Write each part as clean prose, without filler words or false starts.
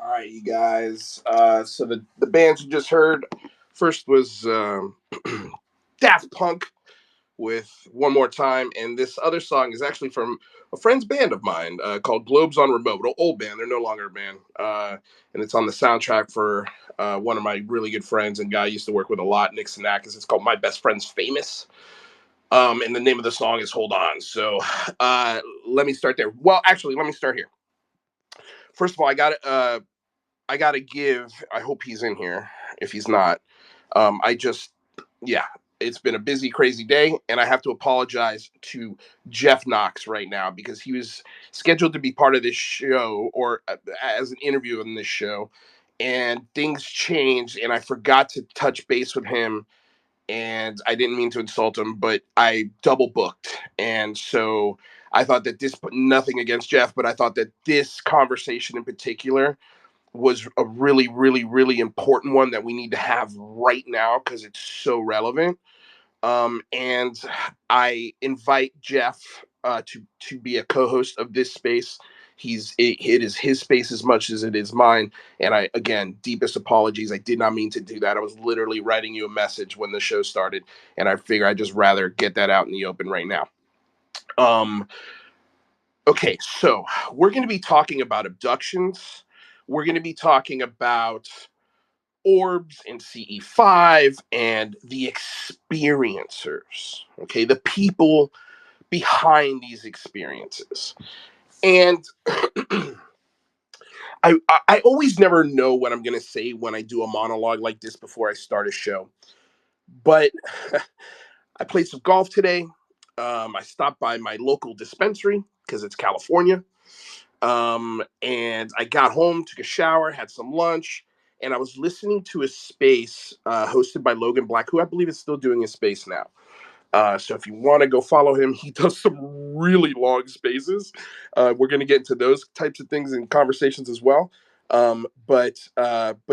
All right, you guys. So the bands you just heard first was Daft Punk with One More Time, and this other song is actually from a friend's band of mine called Globes on Remote. An old band, they're no longer a band, and it's on the soundtrack for one of my really good friends and guy I used to work with a lot, Nick Sinakis. It's called My Best Friend's Famous. And the name of the song is Hold On. So let me start there. Well, actually, let me start here. First of all, I gotta give. I hope he's in here. If he's not, I just, yeah, it's been a busy, crazy day, and I have to apologize to Jeff Knox right now because he was scheduled to be part of this show or as an interview in this show, and things changed, and I forgot to touch base with him, and I didn't mean to insult him, but I double booked, and so I thought that this, nothing against Jeff, but I thought that this conversation in particular was a really, really, really important one that we need to have right now because it's so relevant. And I invite Jeff to be a co-host of this space. It is his space as much as it is mine. And I, again, deepest apologies. I did not mean to do that. I was literally writing you a message when the show started, and I figure I'd just rather get that out in the open right now. Um, okay, so we're going to be talking about abductions. We're going to be talking about orbs and CE5 and the experiencers, okay, the people behind these experiences. And I always never know what I'm going to say when I do a monologue like this before I start a show. But I played some golf today. I stopped by my local dispensary because it's California. And I got home, took a shower, had some lunch, and I was listening to a space hosted by Logan Black, who I believe is still doing a space now. So if you want to go follow him, he does some really long spaces. We're going to get into those types of things in conversations as well. But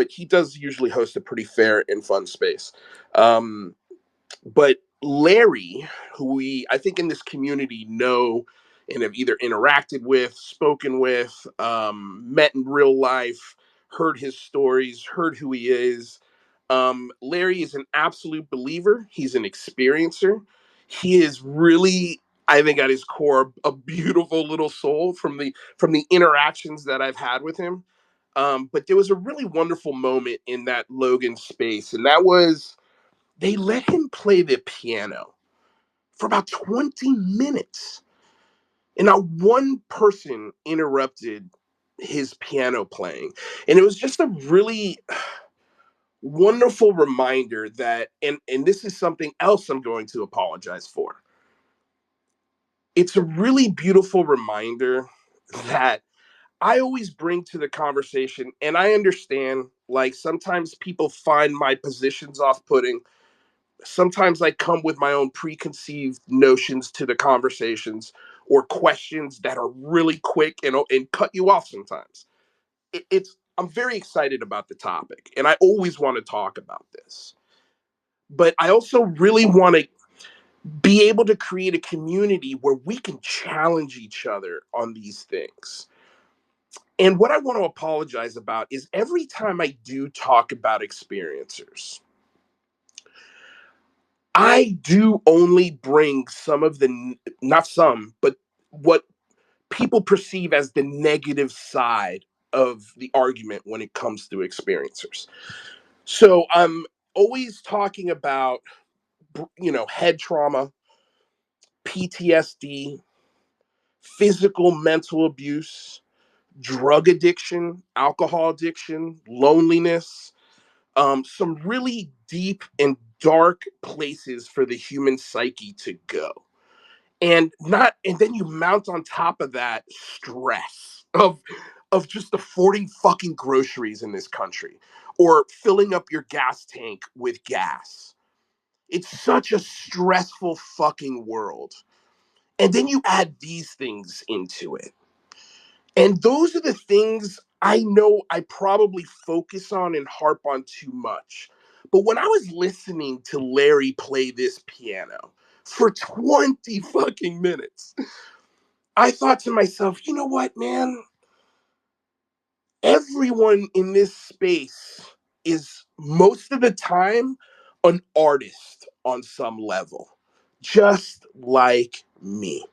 he does usually host a pretty fair and fun space. But Larry, who we I think in this community know and have either interacted with, spoken with, met in real life, heard his stories, heard who he is. Larry is an absolute believer. He's an experiencer. He is really, I think, at his core, a beautiful little soul from the interactions that I've had with him. But there was a really wonderful moment in that Logan space, and that was they let him play the piano for about 20 minutes. And not one person interrupted his piano playing. And it was just a really wonderful reminder that, and this is something else I'm going to apologize for. It's a really beautiful reminder that I always bring to the conversation. And I understand, like, sometimes people find my positions off putting. Sometimes I come with my own preconceived notions to the conversations or questions that are really quick and cut you off sometimes. It's I'm very excited about the topic and I always want to talk about this. But I also really want to be able to create a community where we can challenge each other on these things. And what I want to apologize about is every time I do talk about experiencers, I do only bring some of the, not some, but what people perceive as the negative side of the argument when it comes to experiencers. So I'm always talking about, head trauma, PTSD, physical, mental abuse, drug addiction, alcohol addiction, loneliness, some really deep and dark places for the human psyche to go. And then you mount on top of that stress of just affording fucking groceries in this country or filling up your gas tank with gas. It's such a stressful fucking world. And then you add these things into it. And those are the things I know I probably focus on and harp on too much. But when I was listening to Larry play this piano for 20 fucking minutes, I thought to myself, you know what, man? everyone in this space is most of the time an artist on some level, just like me.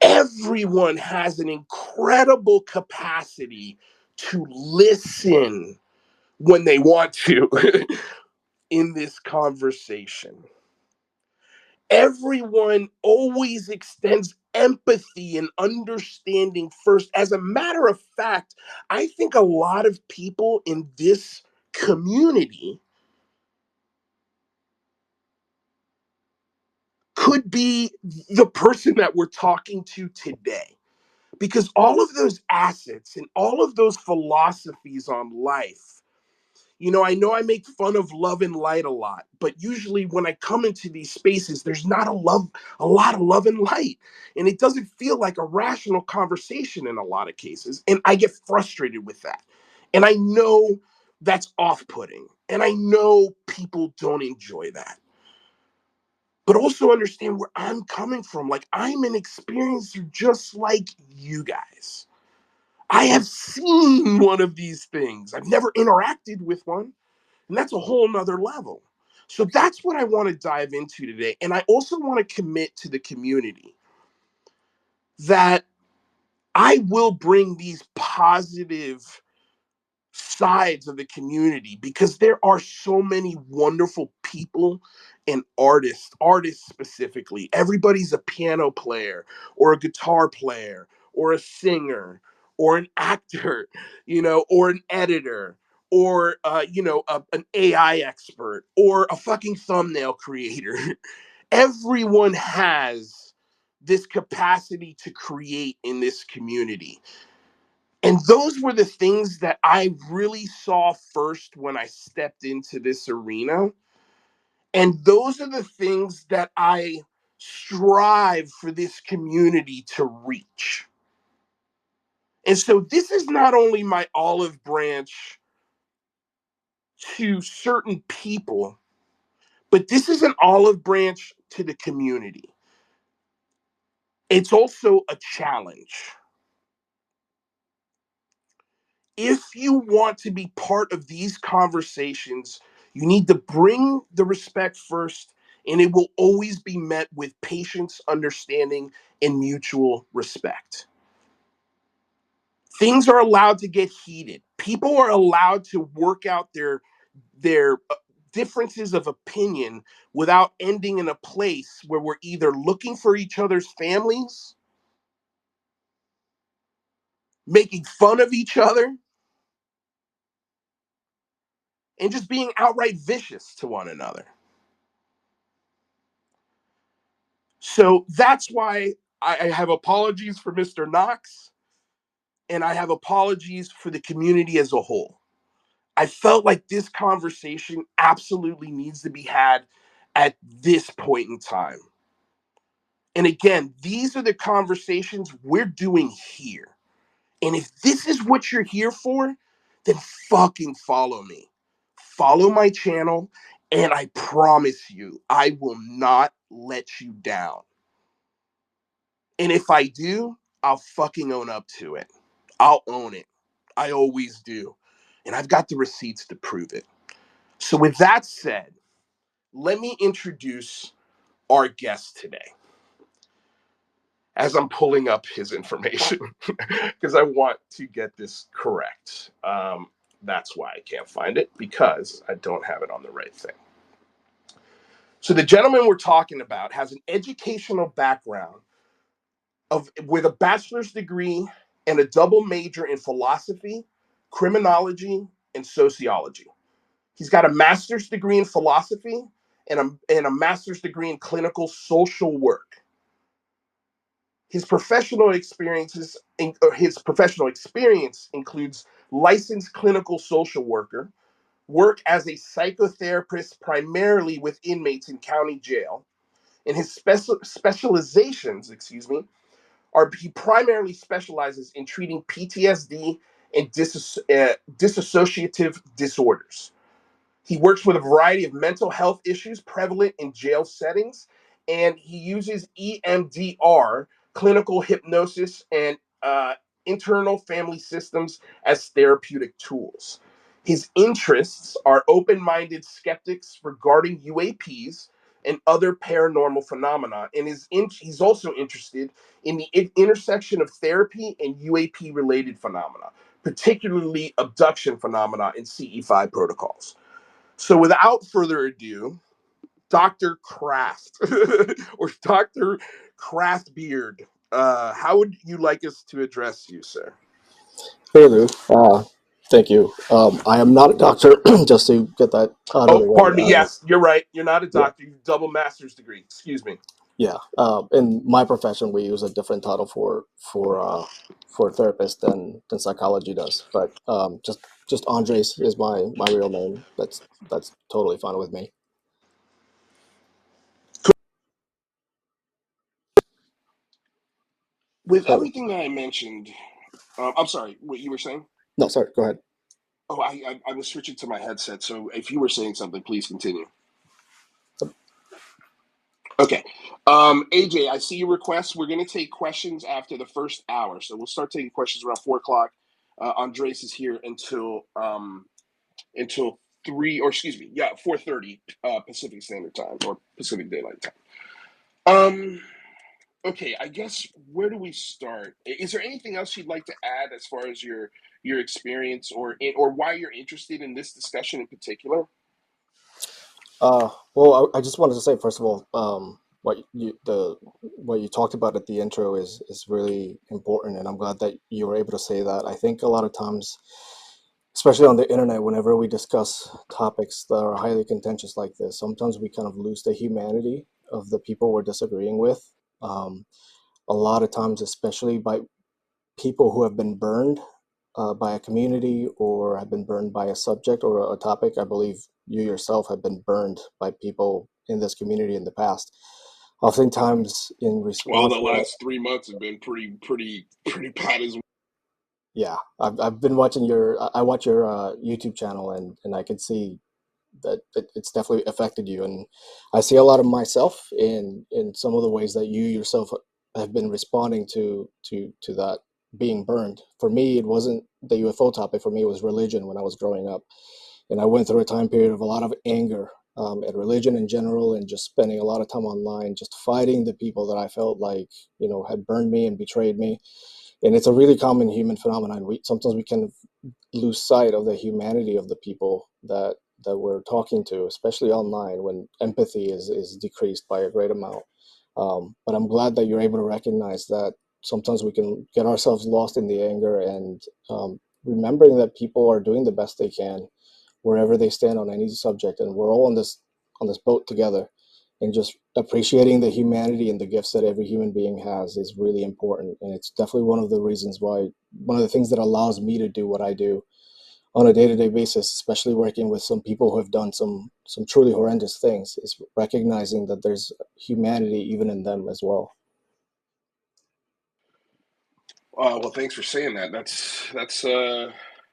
Everyone has an incredible capacity to listen when they want to in this conversation. Everyone always extends empathy and understanding first. As a matter of fact, I think a lot of people in this community could be the person that we're talking to today. Because all of those assets and all of those philosophies on life, I know I make fun of love and light a lot, but usually when I come into these spaces, there's not a lot of love and light. And it doesn't feel like a rational conversation in a lot of cases. And I get frustrated with that. And I know that's off-putting. And I know people don't enjoy that. But also understand where I'm coming from. Like, I'm an experiencer just like you guys. I have seen one of these things. I've never interacted with one. And that's a whole nother level. So that's what I want to dive into today. And I also want to commit to the community that I will bring these positive sides of the community because there are so many wonderful people and artists specifically. Everybody's a piano player or a guitar player or a singer or an actor, or an editor or, an AI expert or a fucking thumbnail creator. Everyone has this capacity to create in this community. And those were the things that I really saw first when I stepped into this arena. And those are the things that I strive for this community to reach. And so this is not only my olive branch to certain people, but this is an olive branch to the community. It's also a challenge. If you want to be part of these conversations, you need to bring the respect first, and it will always be met with patience, understanding, and mutual respect. Things are allowed to get heated. People are allowed to work out their differences of opinion without ending in a place where we're either looking for each other's families, making fun of each other, and just being outright vicious to one another. So that's why I have apologies for Mr. Knox, and I have apologies for the community as a whole. I felt like this conversation absolutely needs to be had at this point in time. And again, these are the conversations we're doing here. And if this is what you're here for, then fucking follow me. Follow my channel, and I promise you, I will not let you down. And if I do, I'll fucking own up to it. I'll own it. I always do. And I've got the receipts to prove it. So, with that said, let me introduce our guest today as I'm pulling up his information because I want to get this correct. That's why I can't find it, because I don't have it on the right thing. So, the gentleman we're talking about has an educational background with a bachelor's degree and a double major in philosophy, criminology, and sociology. He's got a master's degree in philosophy and a master's degree in clinical social work. His professional experience includes licensed clinical social worker, work as a psychotherapist primarily with inmates in county jail, and his specializations, he primarily specializes in treating PTSD and dissociative disorders. He works with a variety of mental health issues prevalent in jail settings, and he uses EMDR, clinical hypnosis, and internal family systems as therapeutic tools. His interests are open minded skeptics regarding UAPs and other paranormal phenomena, and he's also interested in the intersection of therapy and UAP related phenomena, particularly abduction phenomena and CE5 protocols. So, without further ado, Dr. Kraft or Dr. Craftbeard, how would you like us to address you, sir? Hey Lou, thank you. I am not a doctor, just to get that out of Oh, the way. pardon me. Yes, you're right. You're not a Yeah, doctor. You have a double master's degree. Excuse me. yeah. In my profession, we use a different title for therapist than psychology does. But just Andres is my real name. That's totally fine with me. With So everything that I mentioned, I'm sorry, what you were saying? no, sorry. Go ahead. Oh, I was switching to my headset. So if you were saying something, please continue. Okay. AJ, I see your request. We're going to take questions after the first hour. So we'll start taking questions around 4 o'clock. Andres is here until 3, or excuse me, yeah, 4:30 Pacific Standard Time or Pacific Daylight Time. Um, okay, I guess where do we start? Is there anything else you'd like to add as far as your experience or why you're interested in this discussion in particular? Well, I just wanted to say first of all, what you talked about at the intro is really important, and I'm glad that you were able to say that. I think a lot of times, especially on the internet, whenever we discuss topics that are highly contentious like this, sometimes we kind of lose the humanity of the people we're disagreeing with. Um, a lot of times, especially by people who have been burned by a community or have been burned by a subject or a topic. I believe you yourself have been burned by people in this community in the past. Oftentimes, in Well, response the to that, last 3 months have been pretty bad as well. yeah, I've been watching I watch your YouTube channel, and I can see that it's definitely affected you. And I see a lot of myself in some of the ways that you yourself have been responding to that being burned. For me, it wasn't the UFO topic. For me, it was religion when I was growing up, and I went through a time period of a lot of anger at religion in general, and just spending a lot of time online, just fighting the people that I felt like had burned me and betrayed me. And it's a really common human phenomenon. We sometimes can lose sight of the humanity of the people that we're talking to, especially online, when empathy is decreased by a great amount. But I'm glad that you're able to recognize that sometimes we can get ourselves lost in the anger, and remembering that people are doing the best they can wherever they stand on any subject, and we're all on this boat together. And just appreciating the humanity and the gifts that every human being has is really important. And it's definitely one of the things that allows me to do what I do on a day-to-day basis, especially working with some people who have done some truly horrendous things, is recognizing that there's humanity even in them as well. Well, thanks for saying that. That's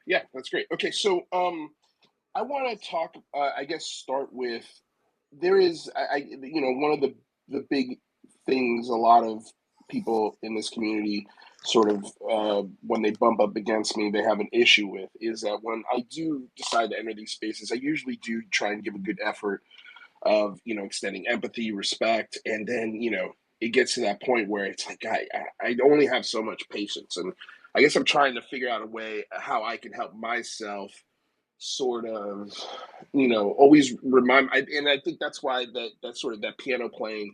yeah, that's great. Okay, so I want to talk. I guess start with there is one of the big things a lot of people in this community sort of when they bump up against me they have an issue with is that when I do decide to enter these spaces I usually do try and give a good effort of extending empathy, respect, and then it gets to that point where it's like I only have so much patience, and I guess I'm trying to figure out a way how I can help myself sort of always and I think that's why that sort of that piano playing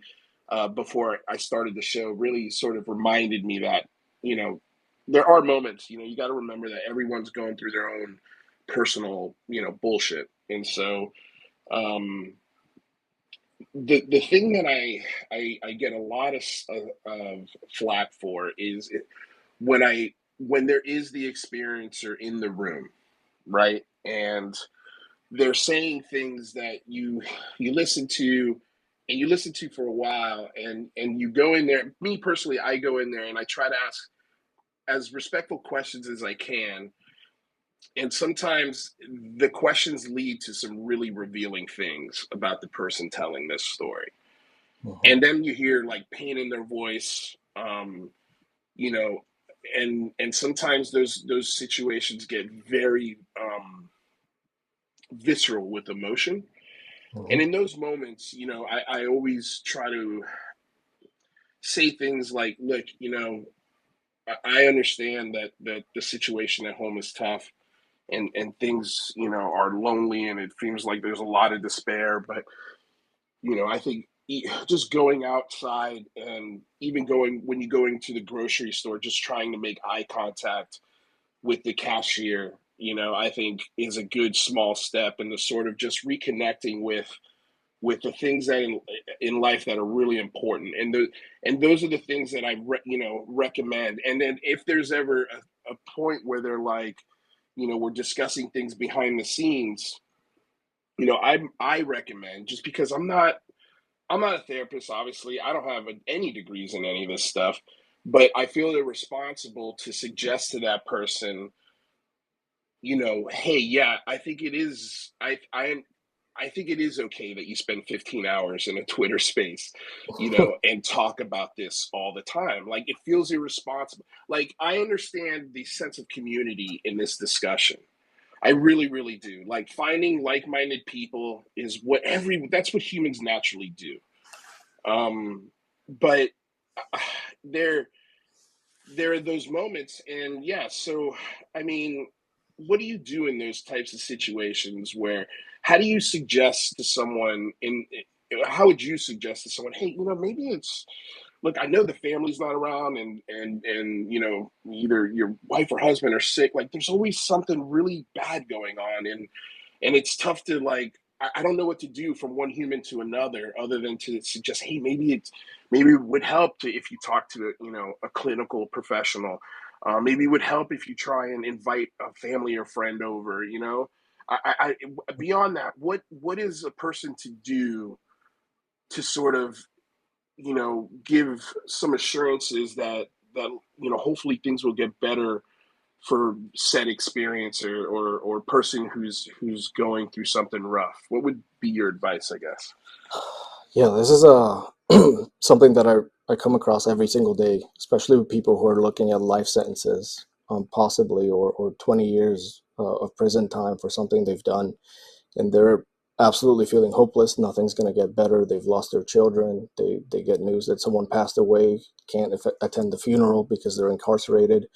before I started the show really sort of reminded me that you know there are moments you got to remember that everyone's going through their own personal bullshit, and so um the thing that I get a lot of flack for is when there is the experiencer in the room, right? And they're saying things that you listen to and you listen to for a while, and you go in there. Me personally, I go in there and I try to ask as respectful questions as I can, and sometimes the questions lead to some really revealing things about the person telling this story. Mhm. And then you hear like pain in their voice, you know and sometimes those situations get very visceral with emotion. Hmm. And in those moments, I always try to say things like, look, I understand that the situation at home is tough, and things, are lonely, and it seems like there's a lot of despair. But, I think just going outside, and even when you going to the grocery store, just trying to make eye contact with the cashier, I think is a good small step in the sort of just reconnecting with the things that in life that are really important, and those are the things that recommend. And then if there's ever a point where they're like, we're discussing things behind the scenes, I recommend, just because I'm not a therapist, obviously. I don't have any degrees in any of this stuff, but I feel they're responsible to suggest to that person, hey, yeah, I think it is. I think it is okay that you spend 15 hours in a Twitter space, and talk about this all the time. Like, it feels irresponsible. Like, I understand the sense of community in this discussion. I really, really do. Like, finding like-minded people is that's what humans naturally do. But uh, there there are those moments, and yeah, so I mean, what do you do in those types of situations where how do you suggest to someone in how would you suggest to someone, hey, maybe it's, look, I know the family's not around, and either your wife or husband are sick, like there's always something really bad going on, and it's tough to, like, I don't know what to do from one human to another other than to suggest, hey, maybe it would help to if you talk to a clinical professional. Maybe it would help if you try and invite a family or friend over. Beyond that, what is a person to do to sort of give some assurances that hopefully things will get better for said experience, or person who's going through something rough? What would be your advice, I guess? Yeah, this is something that I come across every single day, especially with people who are looking at life sentences, possibly, or 20 years of prison time for something they've done, and they're absolutely feeling hopeless. Nothing's going to get better. They've lost their children. They get news that someone passed away, can't attend the funeral because they're incarcerated.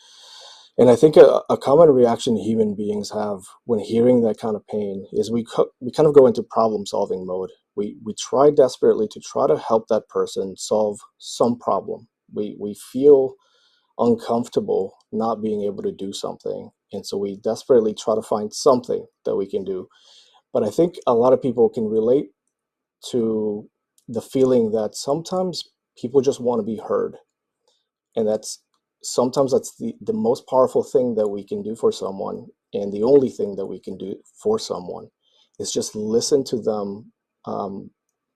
And I think a common reaction human beings have when hearing that kind of pain is we kind of go into problem solving mode. We try desperately to try to help that person solve some problem. We feel uncomfortable not being able to do something, and so we desperately try to find something that we can do. But I think a lot of people can relate to the feeling that sometimes people just want to be heard, and that's the most powerful thing that we can do for someone, and the only thing that we can do for someone is just listen to them,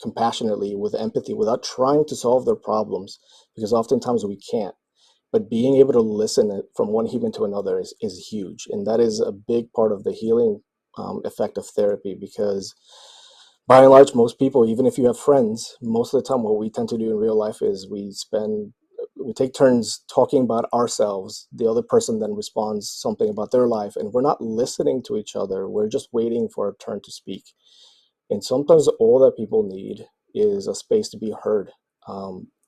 compassionately, with empathy, without trying to solve their problems, because oftentimes we can't. But being able to listen from one human to another is huge, and that is a big part of the healing effect of therapy. Because by and large, most people, even if you have friends, most of the time what we tend to do in real life is we take turns talking about ourselves. The other person then responds something about their life, and we're not listening to each other. We're just waiting for a turn to speak. And sometimes all that people need is a space to be heard.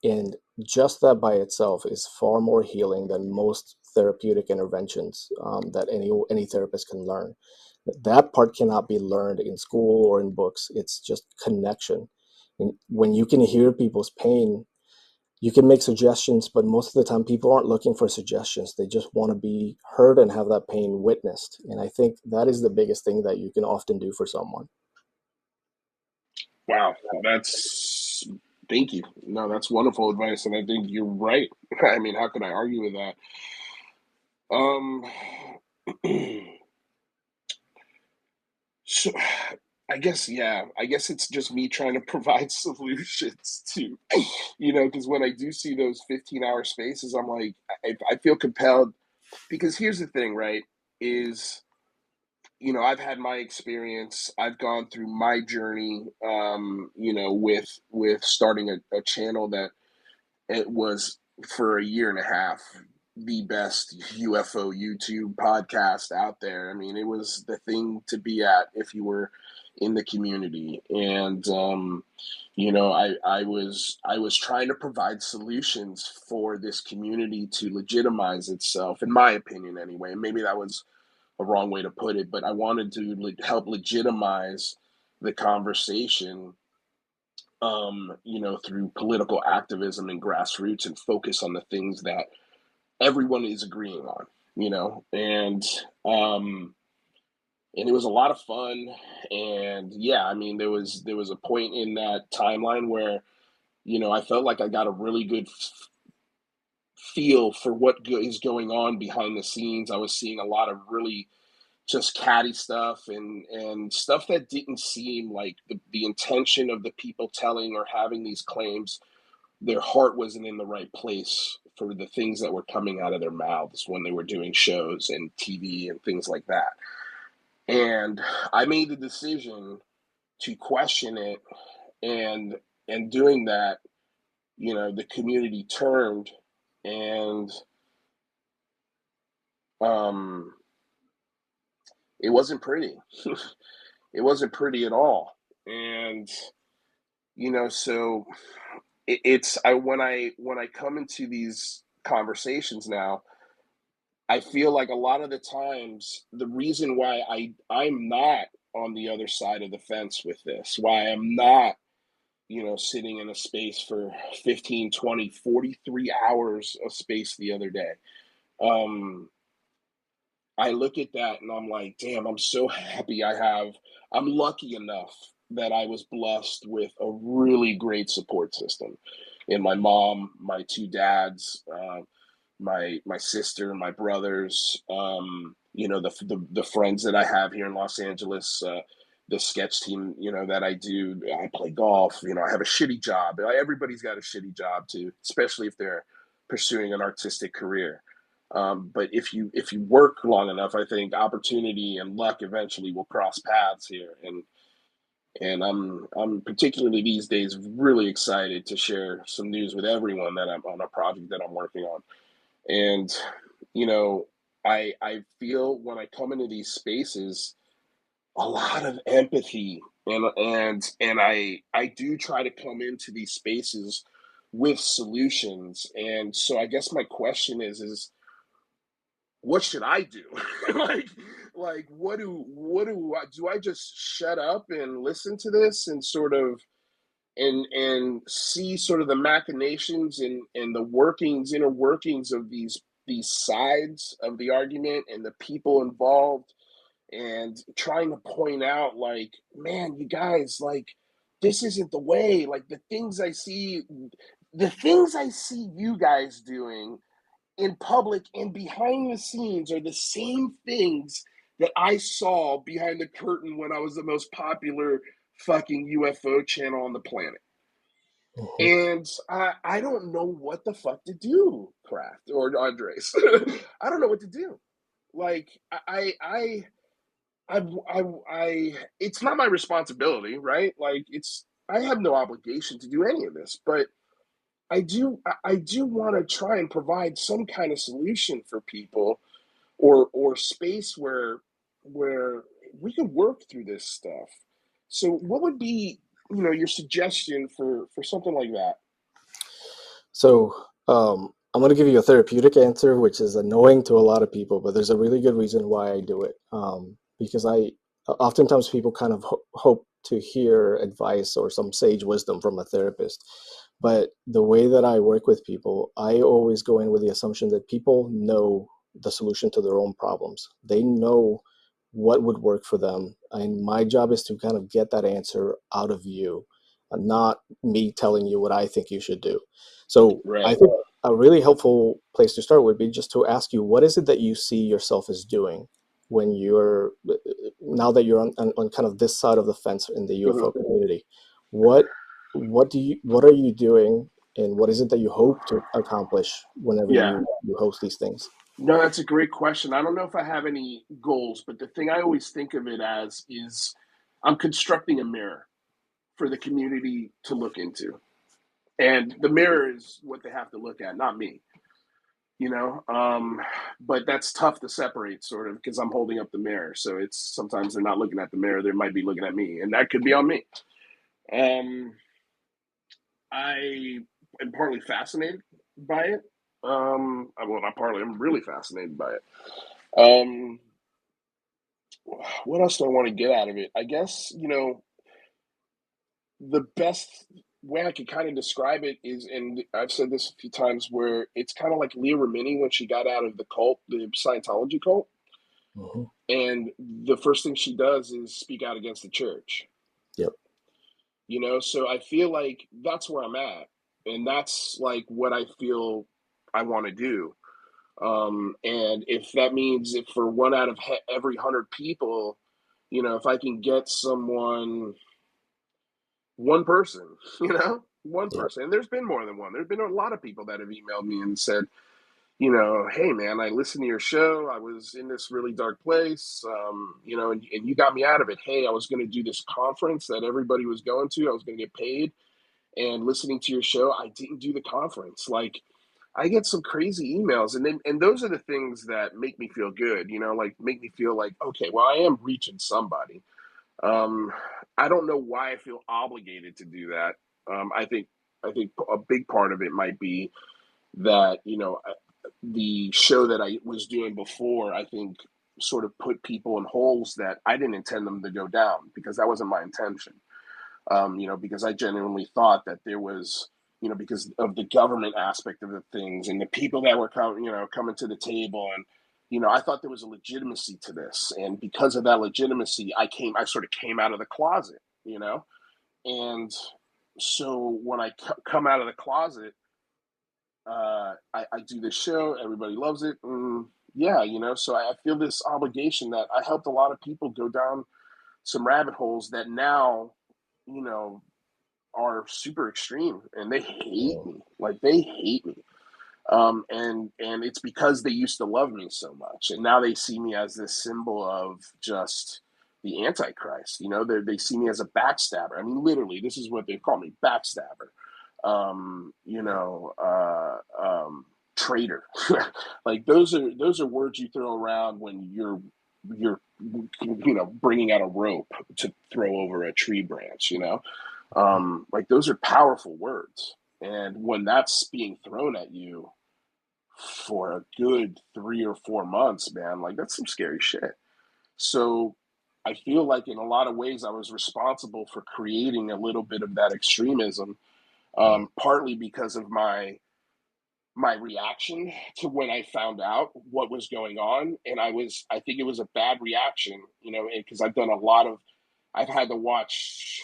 And just that by itself is far more healing than most therapeutic interventions that any therapist can learn. That part cannot be learned in school or in books. It's just connection. And when you can hear people's pain, you can make suggestions, but most of the time people aren't looking for suggestions. They just want to be heard and have that pain witnessed. And I think that is the biggest thing that you can often do for someone. Wow, that's thank you. No, that's wonderful advice, and I think you're right. I mean, how can I argue with that? Um, so I guess, yeah, I guess it's just me trying to provide solutions to, because when I do see those 15-hour spaces, I'm like, I feel compelled, because here's the thing, right? Is I've had my experience. I've gone through my journey, with starting a channel that it was for a year and a half. the best UFO YouTube podcast out there. I mean, it was the thing to be at if you were in the community. And you know, I was trying to provide solutions for this community to legitimize itself, in my opinion, anyway. Maybe that was a wrong way to put it, but I wanted to help legitimize the conversation, you know, through political activism and grassroots, and focus on the things that everyone is agreeing on, you know, and it was a lot of fun. And yeah, I mean, there was a point in that timeline where, you know, I felt like I got a really good feel for what is going on behind the scenes. I was seeing a lot of really just catty stuff, and stuff that didn't seem like the intention of the people telling or having these claims. Their heart wasn't in the right place for the things that were coming out of their mouths when they were doing shows and TV and things like that. And I made the decision to question it, and doing that, you know, the community turned, and um it wasn't pretty. It wasn't pretty at all. And you know, so it's I when I come into these conversations now, I feel like a lot of the times the reason why I'm not on the other side of the fence with this, why I'm not, you know, sitting in a space for 15, 20, 43 hours of space the other day. Um, I look at that and I'm like, damn, I'm so happy I'm lucky enough that I was blessed with a really great support system in my mom, my two dads, my sister, my brothers, you know, the friends that I have here in Los Angeles, the sketch team, you know, that I do. I play golf. You know, I have a shitty job. Everybody's got a shitty job too, especially if they're pursuing an artistic career. But if you work long enough, I think opportunity and luck eventually will cross paths here. And I'm particularly these days really excited to share some news with everyone that I'm on a project that I'm working on. And you know, I feel when I come into these spaces a lot of empathy, and I do try to come into these spaces with solutions. And so I guess my question is what should I do? like do I just shut up and listen to this and sort of and see sort of the machinations and the inner workings of these sides of the argument and the people involved, and trying to point out, like, man, you guys, like, this isn't the way. Like, the things I see you guys doing in public and behind the scenes are the same things that I saw behind the curtain when I was the most popular fucking UFO channel on the planet. Mhm. And I don't know what the fuck to do, Kraft or Andres. I don't know what to do. Like I it's not my responsibility, right? Like, I have no obligation to do any of this, but I do want to try and provide some kind of solution for people, or space where we can work through this stuff. So what would be, you know, your suggestion for something like that? So I'm going to give you a therapeutic answer, which is annoying to a lot of people, but there's a really good reason why I do it. Because oftentimes people kind of hope to hear advice or some sage wisdom from a therapist. But the way that I work with people, I always go in with the assumption that people know the solution to their own problems. They know what would work for them. And my job is to kind of get that answer out of you, not me telling you what I think you should do. So I Right. think a really helpful place to start would be just to ask you, what is it that you see yourself as doing when you're, now that you're on kind of this side of the fence in the Mhm. UFO community? What what are you doing, and what is it that you hope to accomplish whenever Yeah. you host these things? No, that's a great question. I don't know if I have any goals, but the thing I always think of it as is I'm constructing a mirror for the community to look into. And the mirror is what they have to look at, not me. you know. But that's tough to separate, sort of, because I'm holding up the mirror. So it's sometimes they're not looking at the mirror; they might be looking at me, and that could be on me. Um, I am partly fascinated by it. Well, not partly. I'm really fascinated by it. Um, what else do I want to get out of it? I guess, the best way I could kind of describe it is, and I've said this a few times, where it's kind of like Leah Remini when she got out of the cult, the Scientology cult, Hmm. and the first thing she does is speak out against the church. Yep. So I feel like that's where I'm at, and that's like what I feel I want to do. And if that means, if for one out of every 100 people, if I can get someone, one person, one Yep. person, and there's been more than one. There's been a lot of people that have emailed me and said, hey man, I listened to your show. I was in this really dark place, and you got me out of it. Hey, I was going to do this conference that everybody was going to. I was going to get paid, and listening to your show, I didn't do the conference. Like, I get some crazy emails, and those are the things that make me feel good. Like, make me feel like, okay, well, I am reaching somebody. Um, I don't know why I feel obligated to do that. I think a big part of it might be that, the show that I was doing before, I think, sort of put people in holes that I didn't intend them to go down, because that wasn't my intention. Because I genuinely thought that there was, because of the government aspect of the things and the people that were coming to the table, and I thought there was a legitimacy to this, and because of that legitimacy, I sort of came out of the closet, and so when I come out of the closet, I do this show, everybody loves it, yeah, so I feel this obligation that I helped a lot of people go down some rabbit holes that now, you know are super extreme, and they hate Mm. me. Like, they hate me. And it's because they used to love me so much, and now they see me as this symbol of just the Antichrist. They see me as a backstabber. I mean, literally, this is what they call me: backstabber. Traitor. Like, those are words you throw around when you're bringing out a rope to throw over a tree branch. Like, those are powerful words, and when that's being thrown at you for a good 3 or 4 months, man, like, that's some scary shit. So I feel like in a lot of ways I was responsible for creating a little bit of that extremism, Mm. partly because of my reaction to when I found out what was going on. And I think it was a bad reaction, because I've had to watch,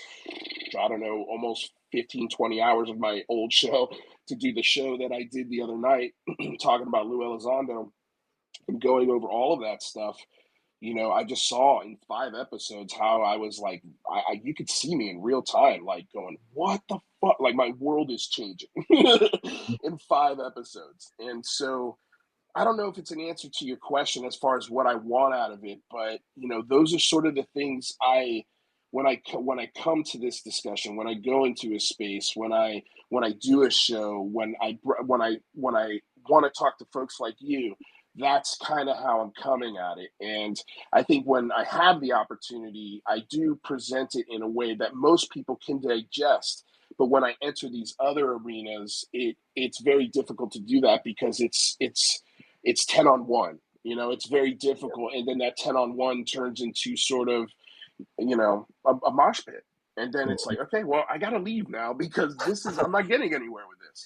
I don't know, almost 15, 20 hours of my old show to do the show that I did the other night, talking about Lou Elizondo, and going over all of that stuff. I just saw in 5 episodes how I was like, you could see me in real time, like, going, what the fuck? Like, my world is changing in 5 episodes. And so I don't know if it's an answer to your question as far as what I want out of it, but those are sort of the things when I come to this discussion, when I go into a space, when I do a show, when I want to talk to folks like you, that's kind of how I'm coming at it. And I think when I have the opportunity, I do present it in a way that most people can digest. But when I enter these other arenas, it's very difficult to do that, because it's 10 on one. It's very difficult, and then that 10 on one turns into sort of, a mosh pit, and then it's Mhm. like, okay, well, I gotta leave now, because I'm not getting anywhere with this.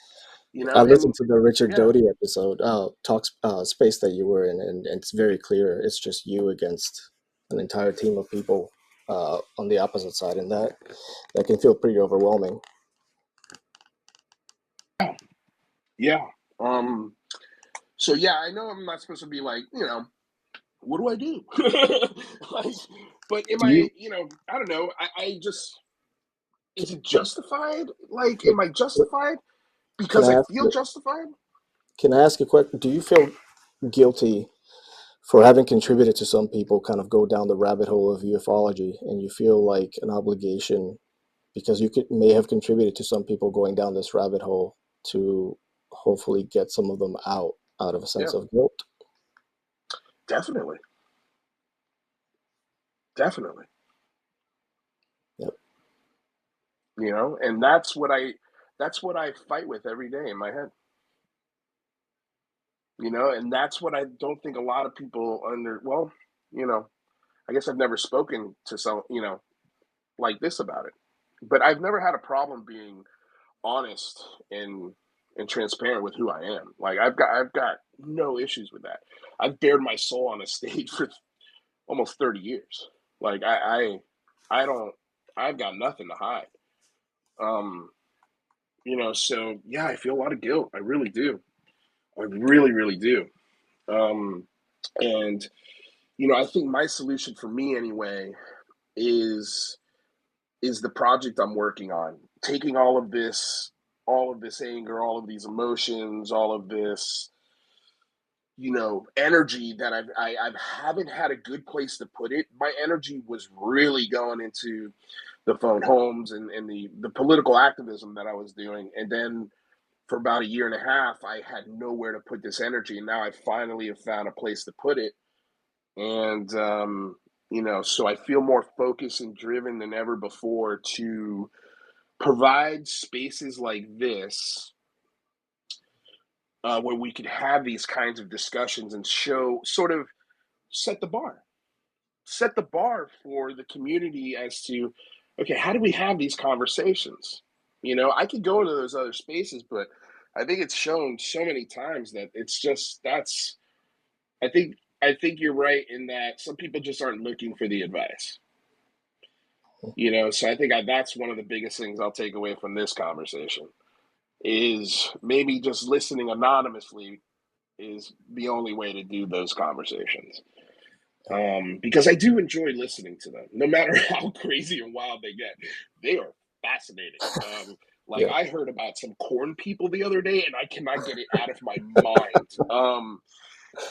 I listened And to the Richard yeah. Doty episode, talks space that you were in, and it's very clear it's just you against an entire team of people on the opposite side, and that can feel pretty overwhelming. Yeah. So yeah, I know I'm not supposed to be like, what do I do? Like, but am Do I, you I don't know, I just, is it justified? Like, can, am I justified can because I I ask feel you, justified? can I ask a question? Do you feel guilty for having contributed to some people kind of go down the rabbit hole of ufology, and you feel like an obligation because may have contributed to some people going down this rabbit hole to hopefully get some of them out? out of a Yeah, sense of guilt. definitely, definitely. Yep. You know, and that's what I fight with every day in my head. You know, and that's what I don't think a lot of people under. Well, you know, I guess I've never spoken to some, like this about it, but I've never had a problem being honest and transparent with who I am. Like I've got no issues with that. I've bared my soul on a stage for almost 30 years. Like I don't I've got nothing to hide. Um, so yeah, I feel a lot of guilt. I really do. I really, really do. Um, and I think my solution for me anyway is is the project I'm working on. Taking all of this anger, all of these emotions, all of this, energy that I haven't had a good place to put it. My energy was really going into the phone homes and the political activism that I was doing. And then for about a year and a half, I had nowhere to put this energy. And now I finally have found a place to put it. And, so I feel more focused and driven than ever before to provide spaces like this, where we could have these kinds of discussions and show, sort of set the bar, set the bar for the community as to, okay, how do we have these conversations? I could go into those other spaces, but I think it's shown so many times that it's just that's. I think you're right in that some people just aren't looking for the advice. So I think that's one of the biggest things I'll take away from this conversation is maybe just listening anonymously is the only way to do those conversations. Because I do enjoy listening to them, no matter how crazy and wild they get. They are fascinating. Like Yeah. I heard about some corn people the other day, and I cannot get it out of my mind.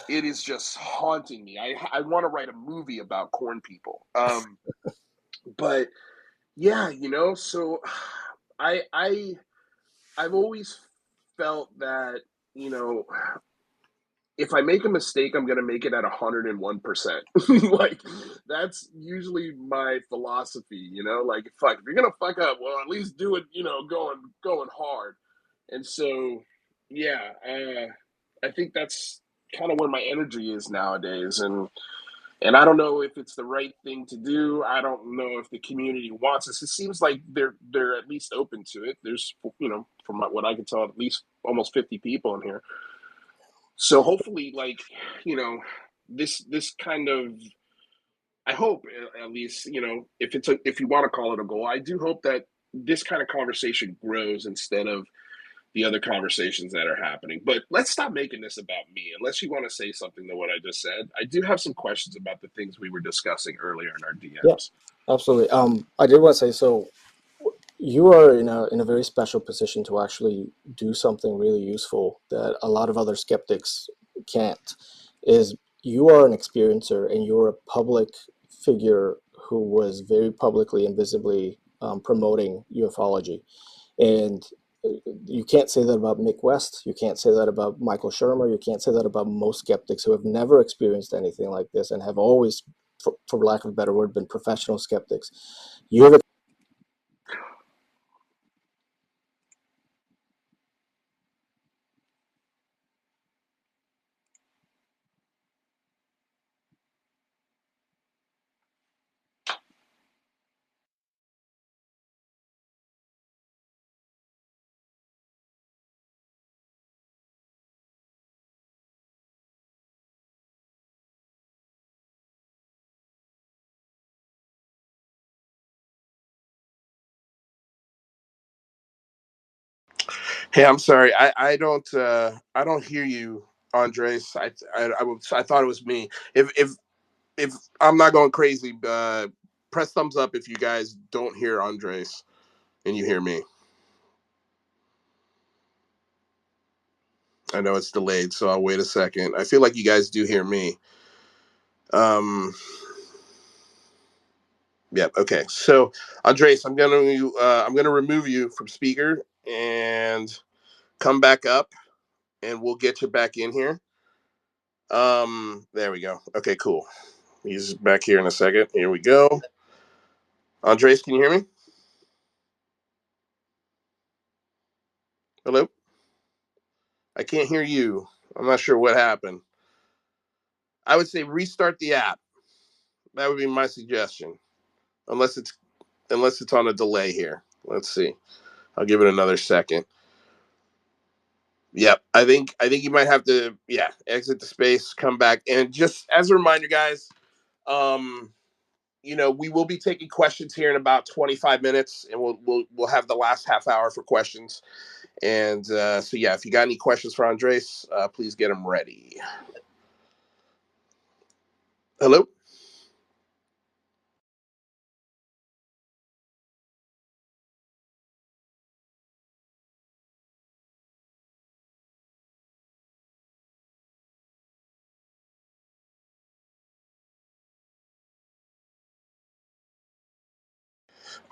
It is just haunting me. I want to write a movie about corn people. But yeah, so I I've always felt that you know if I make a mistake, I'm gonna make it at 101%. Like that's usually my philosophy. Like fuck, if you're gonna fuck up, well, at least do it. Going hard. And so, yeah, I think that's kind of where my energy is nowadays, and I don't know if it's the right thing to do. I don't know if the community wants this. It seems like they're at least open to it. There's, from what I can tell, at least almost 50 people in here. So hopefully, like, you know, this kind of, I hope at least, if you want to call it a goal, I do hope that this kind of conversation grows instead of the other conversations that are happening. But let's stop making this about me, unless you want to say something to what I just said. I do have some questions about the things we were discussing earlier in our Yeah. DMs. Absolutely. I did want to say, so you are in a very special position to actually do something really useful that a lot of other skeptics can't. Is you are an experiencer and you're a public figure who was very publicly and visibly promoting ufology, and you can't say that about Mick West. You can't say that about Michael Shermer. You can't say that about most skeptics who have never experienced anything like this and have always, for lack of a better word, been professional skeptics. You have Hey, I'm sorry. I don't hear you, Andres. I thought it was me. If I'm not going crazy, press thumbs up if you guys don't hear Andres and you hear me. I know it's delayed, so I'll wait a second. I feel like you guys do hear me. Um, yeah. Okay. So, Andres, I'm gonna remove you from speaker and come back up, and we'll get you back in here. There we go. Okay, cool. He's back here in a second. Here we go. Andres, can you hear me? Hello? I can't hear you. I'm not sure what happened. I would say restart the app. That would be my suggestion. Unless it's on a delay here. Let's see. I'll give it another second. Yep. I think you might have to exit the space, come back. And just as a reminder, guys, um, we will be taking questions here in about 25 minutes, and we'll have the last half hour for questions. And so yeah, if you got any questions for Andres, please get them ready. Hello?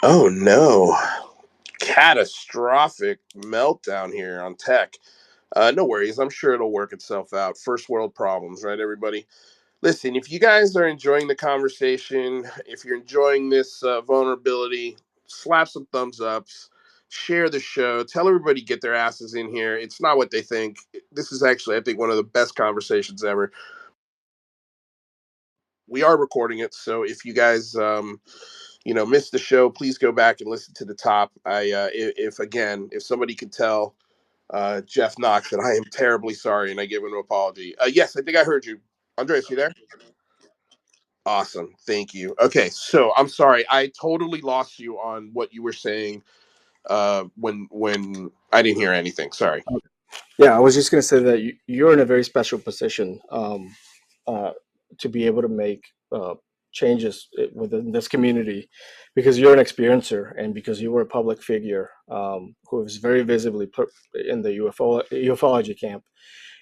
Oh no. Catastrophic meltdown here on tech. No worries. I'm sure it'll work itself out. First world problems, right, everybody? Listen, if you guys are enjoying the conversation, if you're enjoying this vulnerability, slap some thumbs ups, share the show, tell everybody get their asses in here. It's not what they think. This is actually, I think, one of the best conversations ever. We are recording it, so if you guys, missed the show, please go back and listen to the top. If somebody could tell Jeff Knox that I am terribly sorry and I give him an apology. Yes, I think I heard you. Andres, you there? Awesome. Thank you. Okay, so I'm sorry. I totally lost you on what you were saying when I didn't hear anything. Sorry. Yeah, I was just going to say that you're in a very special position uh, to be able to make changes within this community because you're an experiencer and because you were a public figure who is very visibly put in the ufology camp.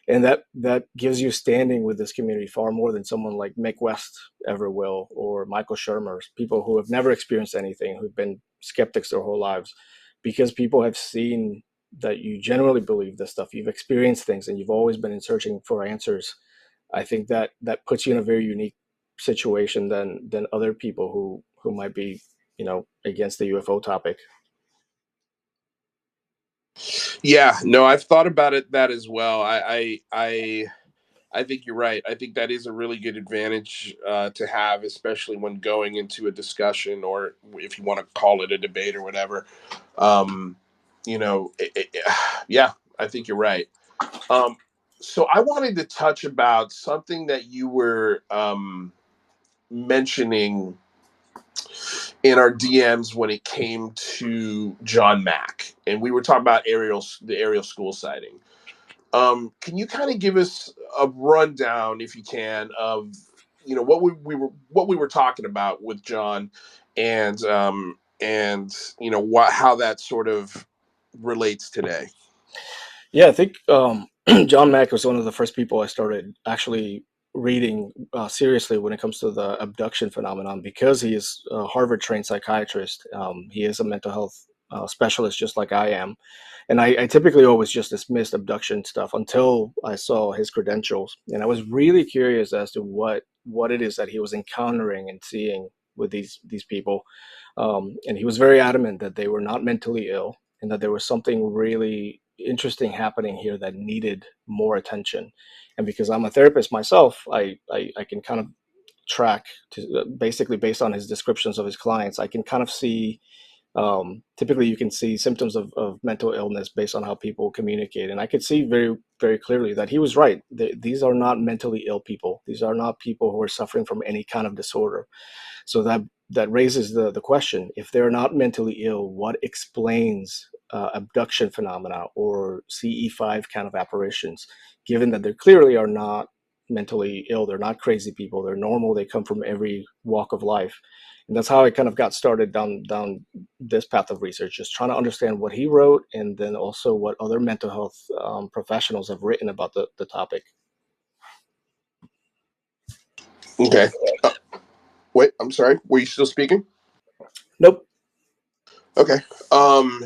And that gives you standing with this community far more than someone like Mick West ever will, or Michael Shermer, people who have never experienced anything, who've been skeptics their whole lives, because people have seen that you generally believe this stuff. You've experienced things, and you've always been in searching for answers. I think that puts you in a very unique situation than other people who might be, against the UFO topic. Yeah, no, I've thought about that as well. I think you're right. I think that is a really good advantage to have, especially when going into a discussion or if you want to call it a debate or whatever. Um, yeah, I think you're right. Um, so I wanted to touch about something that you were mentioning in our DMs when it came to John Mack, and we were talking about the Ariel school sighting. Can you kind of give us a rundown, if you can, of what we were talking about with John, and what how that sort of relates today? Yeah, I think John Mack was one of the first people I started actually reading seriously when it comes to the abduction phenomenon because he is a Harvard trained psychiatrist. He is a mental health specialist, just like I am. And I typically always just dismissed abduction stuff until I saw his credentials. And I was really curious as to what it is that he was encountering and seeing with these people. And he was very adamant that they were not mentally ill and that there was something really interesting happening here that needed more attention. And because I'm a therapist myself, I can kind of track to, basically based on his descriptions of his clients, I can kind of see typically you can see symptoms of mental illness based on how people communicate. And I could see very, very clearly that he was right. These are not mentally ill people. These are not people who are suffering from any kind of disorder. So that raises the question: if they're not mentally ill, what explains abduction phenomena or CE5 kind of apparitions? Given that they clearly are not mentally ill, they're not crazy people. They're normal. They come from every walk of life, and that's how I kind of got started down this path of research, just trying to understand what he wrote, and then also what other mental health professionals have written about the topic. Okay. Wait, I'm sorry. Were you still speaking? Nope. Okay. Um,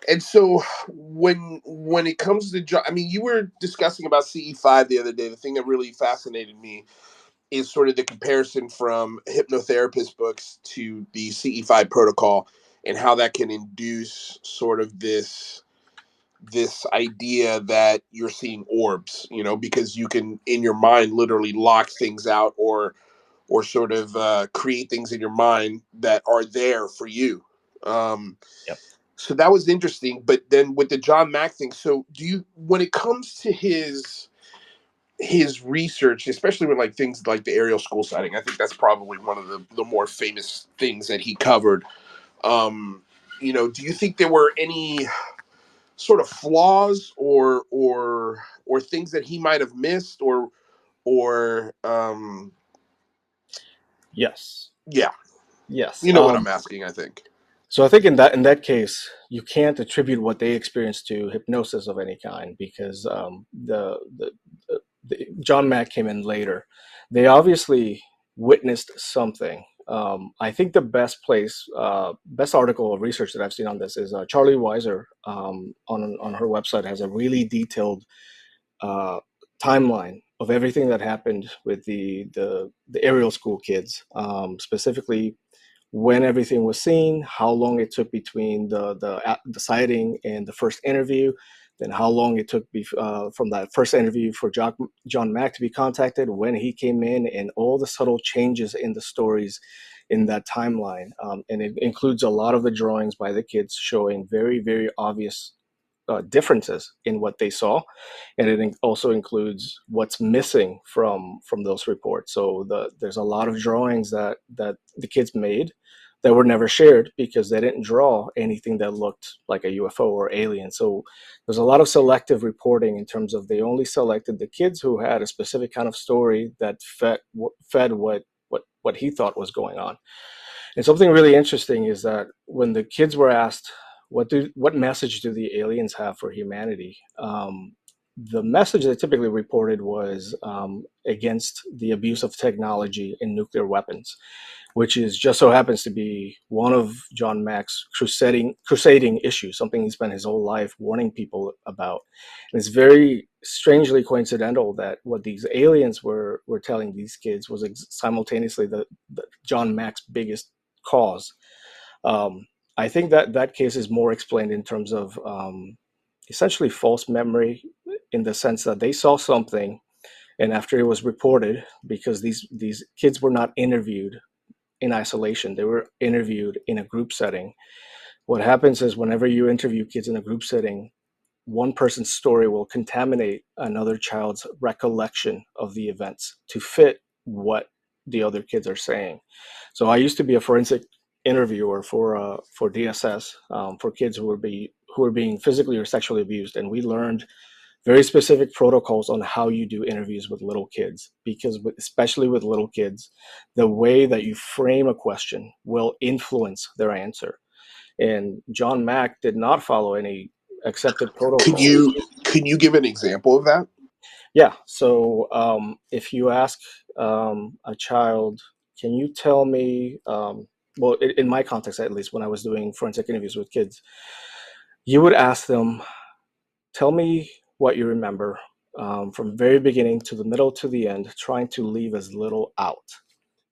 And so when it comes to I mean, you were discussing about CE5 the other day. The thing that really fascinated me is sort of the comparison from hypnotherapist books to the CE5 protocol, and how that can induce sort of this idea that you're seeing orbs, because you can in your mind literally lock things out, or sort of create things in your mind that are there for you. Um, Yep. so that was interesting. But then with the John Mack thing, so do you, when it comes to his research, especially with like things like the aerial school sighting, I think that's probably one of the more famous things that he covered. Um, do you think there were any sort of flaws or things that he might have missed, or Yes. yeah, Yes. you know what I'm asking, I think. So I think in that case, you can't attribute what they experienced to hypnosis of any kind because the John Mack came in later. They obviously witnessed something. I think the best article of research that I've seen on this is Charlie Weiser on her website has a really detailed uh, timeline of everything that happened with the aerial school kids, specifically when everything was seen, how long it took between the sighting and the first interview, then how long it took from that first interview for John Mack to be contacted, when he came in, and all the subtle changes in the stories in that timeline. And it includes a lot of the drawings by the kids showing very, very obvious differences in what they saw, and it also includes what's missing from those reports. So there's a lot of drawings that the kids made that were never shared because they didn't draw anything that looked like a UFO or alien. So there's a lot of selective reporting in terms of they only selected the kids who had a specific kind of story that fed what he thought was going on. And something really interesting is that when the kids were asked, what message do the aliens have for humanity? The message they typically reported was against the abuse of technology and nuclear weapons, which is just so happens to be one of John Mack's crusading issues, something he spent his whole life warning people about. And it's very strangely coincidental that what these aliens were telling these kids was simultaneously the John Mack's biggest cause. Um, I think that case is more explained in terms of essentially false memory, in the sense that they saw something, and after it was reported, because these kids were not interviewed in isolation, they were interviewed in a group setting. What happens is whenever you interview kids in a group setting, one person's story will contaminate another child's recollection of the events to fit what the other kids are saying. So I used to be a forensic interviewer for DSS, for kids who were being physically or sexually abused, and we learned very specific protocols on how you do interviews with little kids, because especially with little kids, the way that you frame a question will influence their answer. And John Mack did not follow any accepted Could protocols. you could you give an example of that? Yeah. So if you ask a child, can you tell me, well, in my context, at least when I was doing forensic interviews with kids, you would ask them, tell me what you remember from the very beginning to the middle to the end, trying to leave as little out.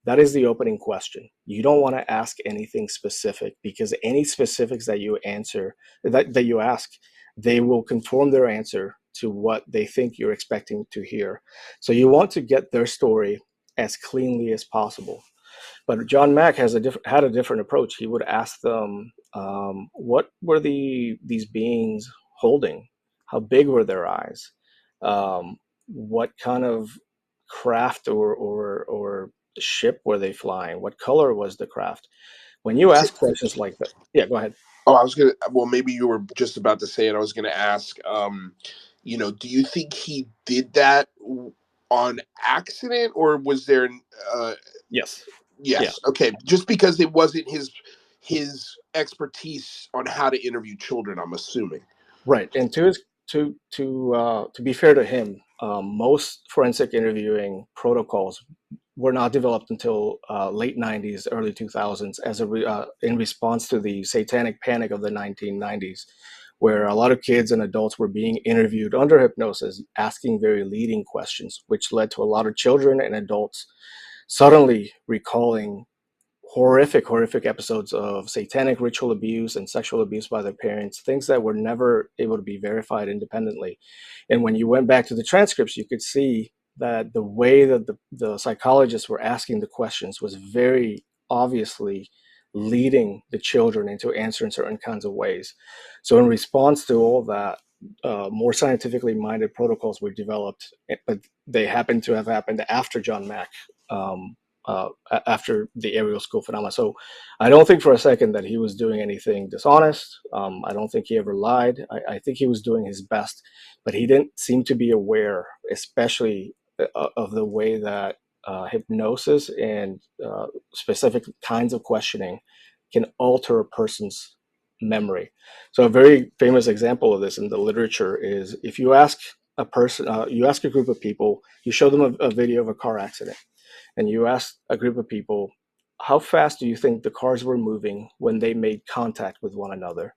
That is the opening question. You don't want to ask anything specific, because any specifics that you answer, that you ask, they will conform their answer to what they think you're expecting to hear. So you want to get their story as cleanly as possible. But John Mack had a different approach. He would ask them, what were these beings holding? How big were their eyes? What kind of craft or ship were they flying? What color was the craft? When you ask questions like that, yeah, go ahead. Oh, I was gonna. Well, maybe you were just about to say it. I was gonna ask. Do you think he did that on accident, or was there? Uh, Yes, yeah, yes. Okay. Just because it wasn't his expertise on how to interview children, I'm assuming. right. And to be fair to him, most forensic interviewing protocols were not developed until late 90s, early 2000s, in response to the satanic panic of the 1990s, where a lot of kids and adults were being interviewed under hypnosis, asking very leading questions, which led to a lot of children and adults suddenly recalling horrific episodes of satanic ritual abuse and sexual abuse by their parents, things that were never able to be verified independently. And when you went back to the transcripts, you could see that the way that the psychologists were asking the questions was very obviously leading the children into answering certain kinds of ways. So in response to all that, more scientifically minded protocols were developed, but they happen to have happened after John Mack, um, after the aerial school phenomena. So I don't think for a second that he was doing anything dishonest. I don't think he ever lied. I think he was doing his best, but he didn't seem to be aware, especially of the way that hypnosis and specific kinds of questioning can alter a person's memory. So a very famous example of this in the literature is if you ask a person, you ask a group of people, you show them a video of a car accident, and you ask a group of people, how fast do you think the cars were moving when they made contact with one another?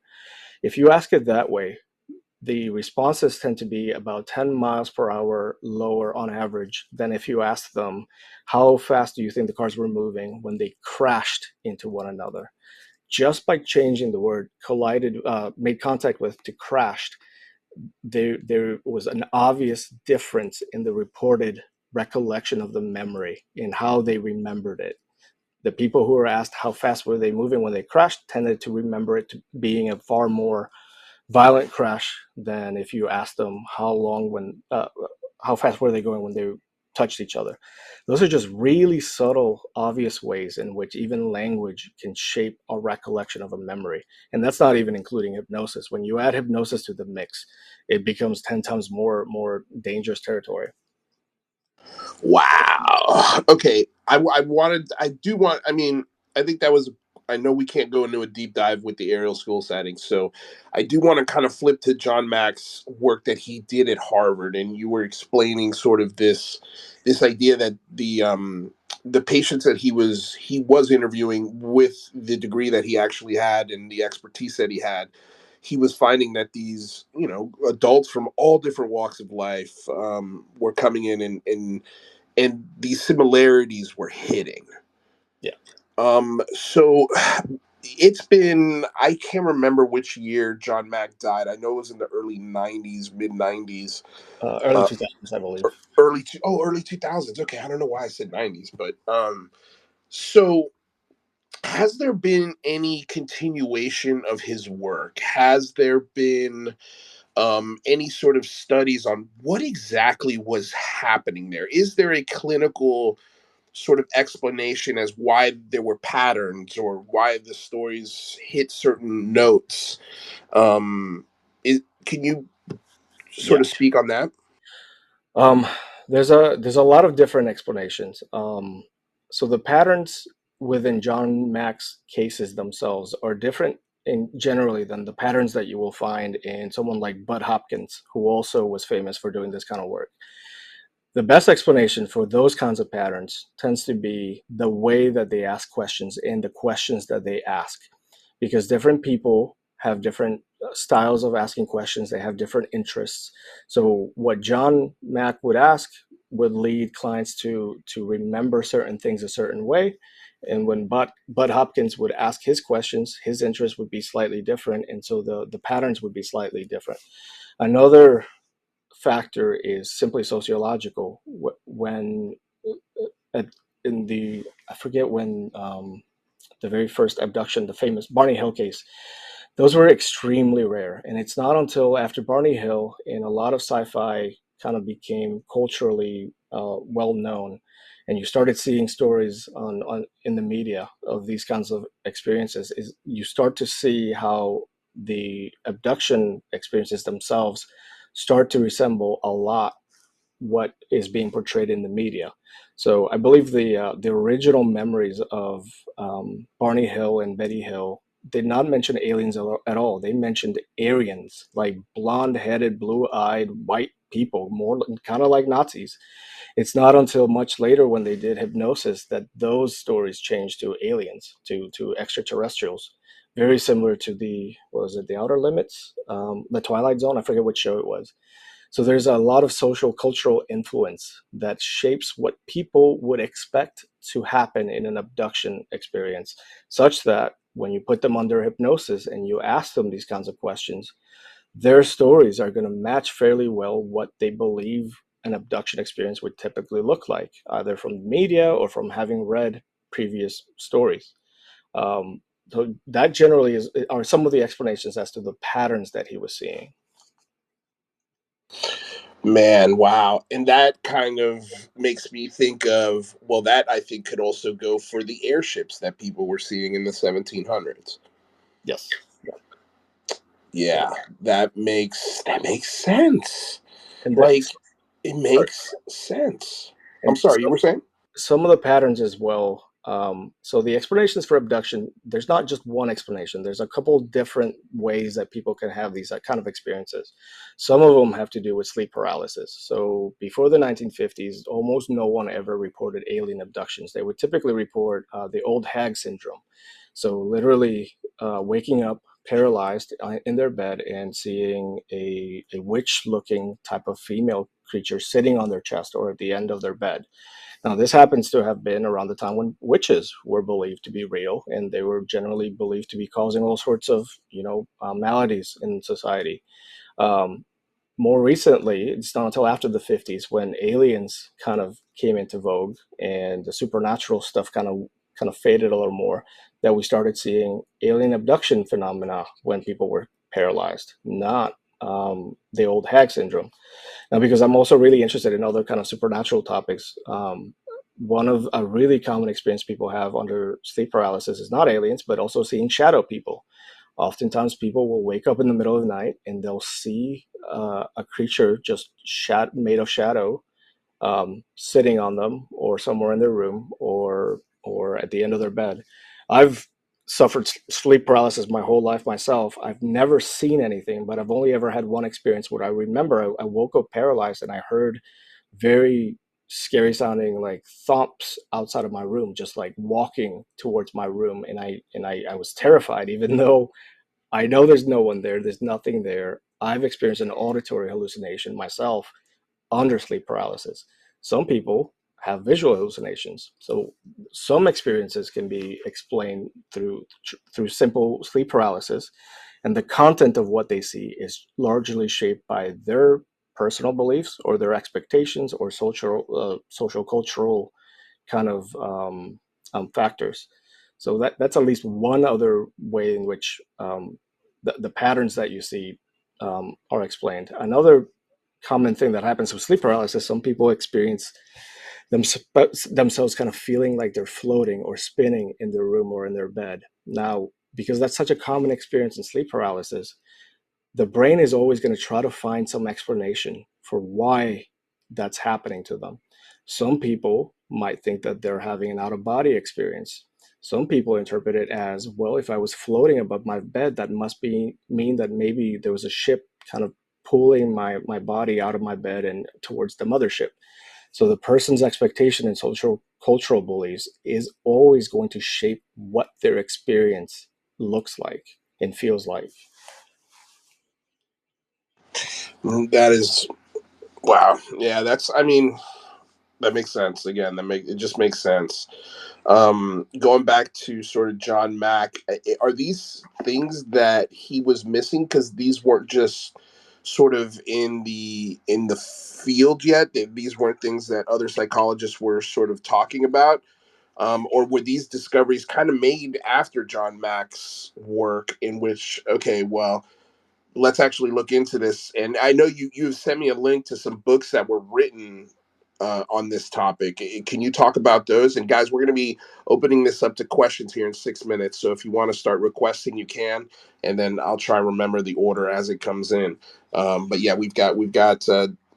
If you ask it that way, the responses tend to be about 10 miles per hour lower on average than if you ask them, how fast do you think the cars were moving when they crashed into one another? Just by changing the word collided, made contact with, to crashed, there was an obvious difference in the reported recollection of the memory in how they remembered it. The people who were asked how fast were they moving when they crashed tended to remember it to being a far more violent crash than if you asked them how fast were they going when they touched each other. Those are just really subtle, obvious ways in which even language can shape a recollection of a memory. And that's not even including hypnosis. When you add hypnosis to the mix, it becomes 10 times more dangerous territory. Wow. Okay. I do want, I mean, I think that was, I know we can't go into a deep dive with the aerial school setting. So I do want to kind of flip to John Mack's work that he did at Harvard. And you were explaining sort of this idea that the patients that he was interviewing with the degree that he actually had and the expertise that he was finding that these, adults from all different walks of life were coming in and these similarities were hitting. Yeah. So it's been, I can't remember which year John Mack died. I know it was in the early '90s, mid '90s, Early uh, 2000s, I believe. early 2000s. Okay, I don't know why I said '90s, but so has there been any continuation of his work? Has there been any sort of studies on what exactly was happening there? Is there a clinical sort of explanation as why there were patterns or why the stories hit certain notes? Um, can you sort Yeah. of speak on that? Um, there's a lot of different explanations. So the patterns within John Mack's cases themselves are different in generally than the patterns that you will find in someone like Bud Hopkins, who also was famous for doing this kind of work. The best explanation for those kinds of patterns tends to be the way that they ask questions and the questions that they ask, because different people have different styles of asking questions. They have different interests. So what John Mack would ask would lead clients to remember certain things a certain way. And when Bud Hopkins would ask his questions, his interests would be slightly different. And so the patterns would be slightly different. Another factor is simply sociological. When at, in the I forget when the very first abduction, the famous Barney Hill case, those were extremely rare, and it's not until after Barney Hill and a lot of sci-fi kind of became culturally well known, and you started seeing stories on in the media of these kinds of experiences, is you start to see how the abduction experiences themselves start to resemble a lot what is being portrayed in the media. So I believe the original memories of Barney Hill and Betty Hill did not mention aliens at all. They mentioned Aryans, like blonde-headed, blue-eyed white people, more kind of like Nazis. It's not until much later when they did hypnosis that those stories changed to aliens, to extraterrestrials, very similar to the, what was it, the Outer Limits, the Twilight Zone. I forget which show it was. So there's a lot of social cultural influence that shapes what people would expect to happen in an abduction experience, such that when you put them under hypnosis and you ask them these kinds of questions, their stories are going to match fairly well what they believe an abduction experience would typically look like, either from the media or from having read previous stories. Um, so that generally are some of the explanations as to the patterns that he was seeing. Man, wow. And that kind of makes me think of, well, that I think could also go for the airships that people were seeing in the 1700s. Yes. Yeah, And, that makes sense. and that, Like, it sorry, makes sense. I'm and sorry, you were saying? some of the patterns as well. So the explanations for abduction, there's not just one explanation. There's a couple different ways that people can have these kind of experiences. Some of them have to do with sleep paralysis. So before the 1950s, almost no one ever reported alien abductions. They would typically report the old hag syndrome. So literally waking up paralyzed in their bed and seeing a witch-looking type of female creature sitting on their chest or at the end of their bed. Now, this happens to have been around the time when witches were believed to be real, and they were generally believed to be causing all sorts of, maladies in society. Um, More recently, it's not until after the 50s when aliens kind of came into vogue and the supernatural stuff kind of faded a little more, that we started seeing alien abduction phenomena when people were paralyzed, not the old hag syndrome. Now, because I'm also really interested in other kind of supernatural topics, one of a really common experience people have under sleep paralysis is not aliens, but also seeing shadow people. Oftentimes, people will wake up in the middle of the night and they'll see a creature just made of shadow, sitting on them or somewhere in their room or at the end of their bed. I've suffered sleep paralysis my whole life myself. I've never seen anything, but I've only ever had one experience where I remember I woke up paralyzed and I heard very scary sounding like thumps outside of my room, just like walking towards my room, and I was terrified, even though I know there's no one there, there's nothing there. I've experienced an auditory hallucination myself under sleep paralysis. Some people have visual hallucinations. So some experiences can be explained through simple sleep paralysis, and the content of what they see is largely shaped by their personal beliefs or their expectations or social cultural kind of factors. So that's at least one other way in which the patterns that you see are explained. Another common thing that happens with sleep paralysis, some people experience themselves kind of feeling like they're floating or spinning in their room or in their bed. Now, because that's such a common experience in sleep paralysis, the brain is always going to try to find some explanation for why that's happening to them. Some people might think that they're having an out of body experience. Some people interpret it as, well, if I was floating above my bed, that must mean that maybe there was a ship kind of pulling my body out of my bed and towards the mothership. So the person's expectation and social cultural beliefs is always going to shape what their experience looks like and feels like. That is, wow. Yeah, I mean, that makes sense. Again, it just makes sense. Going back to sort of John Mack, are these things that he was missing because these weren't just sort of in the field yet? These weren't things that other psychologists were sort of talking about, or were these discoveries kind of made after John Mack's work? In which, okay, well, let's actually look into this. And I know you've sent me a link to some books that were written on this topic. Can you talk about those? And guys, we're going to be opening this up to questions here in 6 minutes. So if you want to start requesting, you can, and then I'll try and remember the order as it comes in. But yeah, we've got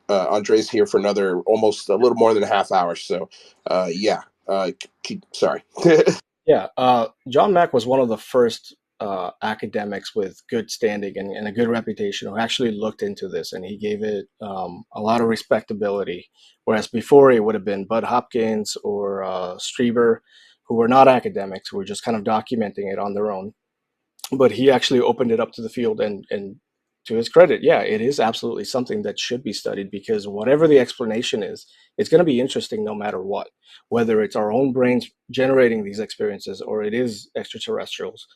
Andres here for another almost a little more than a half hour. So yeah, sorry. Yeah, John Mack was one of the first. academics with good standing and a good reputation who actually looked into this, and he gave it a lot of respectability. Whereas before it would have been Bud Hopkins or Strieber, who were not academics, who were just kind of documenting it on their own. But he actually opened it up to the field, and to his credit, yeah, it is absolutely something that should be studied, because whatever the explanation is, it's going to be interesting no matter what, whether it's our own brains generating these experiences or it is extraterrestrials.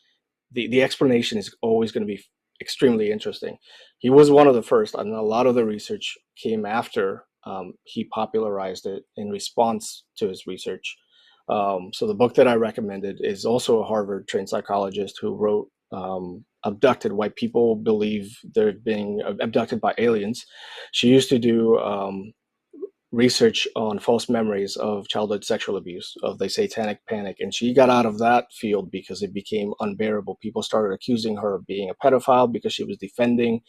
The explanation is always going to be extremely interesting. He was one of the first, and a lot of the research came after he popularized it in response to his research. So the book that I recommended is also a Harvard trained psychologist who wrote Abducted: Why People Believe They're Being Abducted by Aliens. She used to do research on false memories of childhood sexual abuse, of the satanic panic, and she got out of that field because it became unbearable. People started accusing her of being a pedophile because she was defending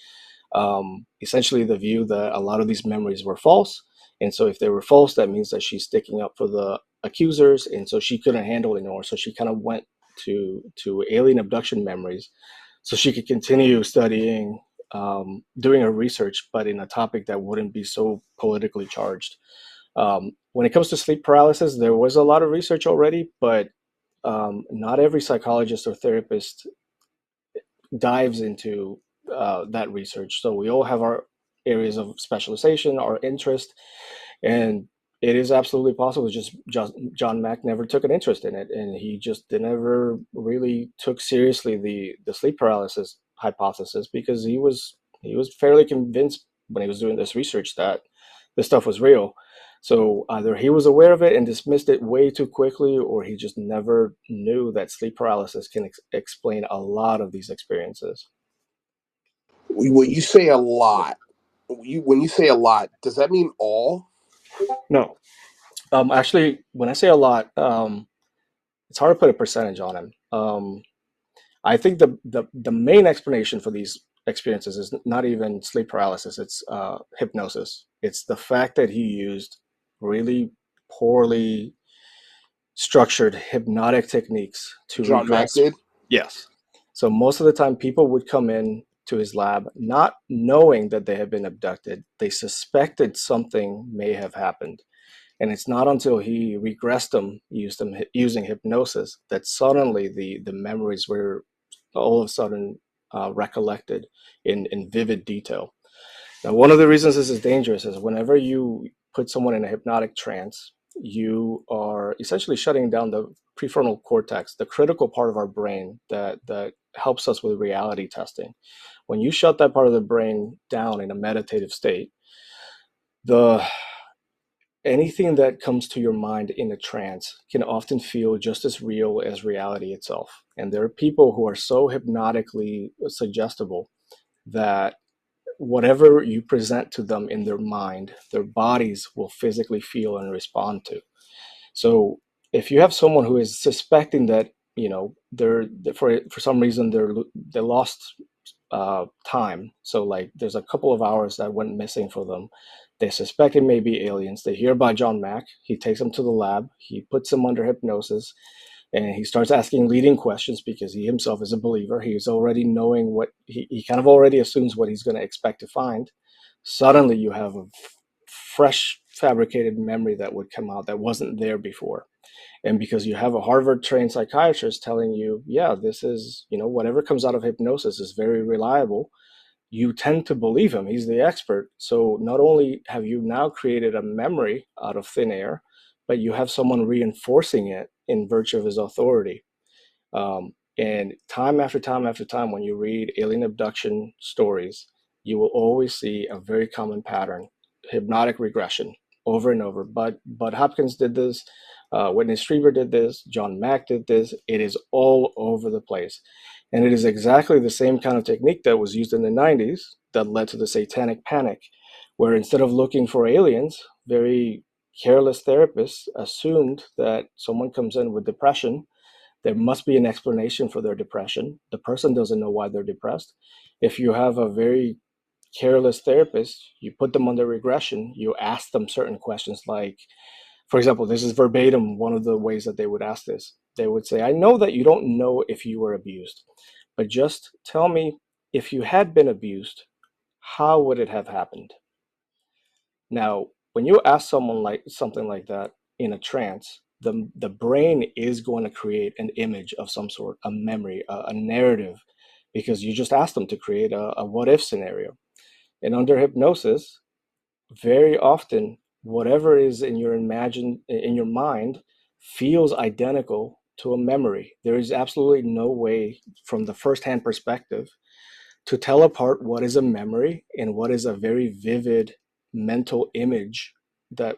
essentially the view that a lot of these memories were false. And so if they were false, that means that she's sticking up for the accusers, and so she couldn't handle it anymore. So she kind of went to alien abduction memories so she could continue studying, doing her research, but in a topic that wouldn't be so politically charged. When it comes to sleep paralysis, there was a lot of research already, but not every psychologist or therapist dives into that research. So we all have our areas of specialization, our interest, and it is absolutely possible. Just John Mack never took an interest in it, and he just never really took seriously the sleep paralysis hypothesis, because he was fairly convinced when he was doing this research that this stuff was real. So either he was aware of it and dismissed it way too quickly, or he just never knew that sleep paralysis can explain a lot of these experiences. When you say a lot, when you say a lot, does that mean all? No, actually, when I say a lot, it's hard to put a percentage on him. I think the main explanation for these experiences is not even sleep paralysis. It's hypnosis. It's the fact that he used really poorly structured hypnotic techniques to John Mack regress. did. Yes. So most of the time, people would come in to his lab not knowing that they had been abducted. They suspected something may have happened. And it's not until he regressed them, used them using hypnosis, that suddenly the memories were all of a sudden recollected in vivid detail. Now, one of the reasons this is dangerous is whenever you put someone in a hypnotic trance, you are essentially shutting down the prefrontal cortex, the critical part of our brain that helps us with reality testing. When you shut that part of the brain down in a meditative state, the anything that comes to your mind in a trance can often feel just as real as reality itself. And there are people who are so hypnotically suggestible that whatever you present to them in their mind, their bodies will physically feel and respond to. So if you have someone who is suspecting that, they're for some reason they lost time. So like there's a couple of hours that went missing for them. They suspect it may be aliens. They hear about John Mack. He takes them to the lab. He puts them under hypnosis, and he starts asking leading questions because he himself is a believer. He's already knowing what he kind of already assumes what he's going to expect to find. Suddenly you have a fresh fabricated memory that would come out that wasn't there before. And because you have a Harvard trained psychiatrist telling you, yeah, this is, whatever comes out of hypnosis is very reliable, you tend to believe him. He's the expert. So not only have you now created a memory out of thin air, but you have someone reinforcing it in virtue of his authority. And time after time after time, when you read alien abduction stories, you will always see a very common pattern: hypnotic regression over and over. But Hopkins did this, Whitney Strieber did this, John Mack did this. It is all over the place. And it is exactly the same kind of technique that was used in the 90s that led to the satanic panic, where instead of looking for aliens, very careless therapists assumed that someone comes in with depression, there must be an explanation for their depression. The person doesn't know why they're depressed. If you have a very careless therapist, you put them under regression, you ask them certain questions like, for example, this is verbatim one of the ways that they would ask this. They would say, I know that you don't know if you were abused, but just tell me, if you had been abused, how would it have happened? Now, when you ask someone like something like that in a trance, the brain is going to create an image of some sort, a memory, a narrative, because you just asked them to create a what if scenario. And under hypnosis, very often, whatever is in your mind feels identical to a memory. There is absolutely no way, from the first-hand perspective, to tell apart what is a memory and what is a very vivid mental image that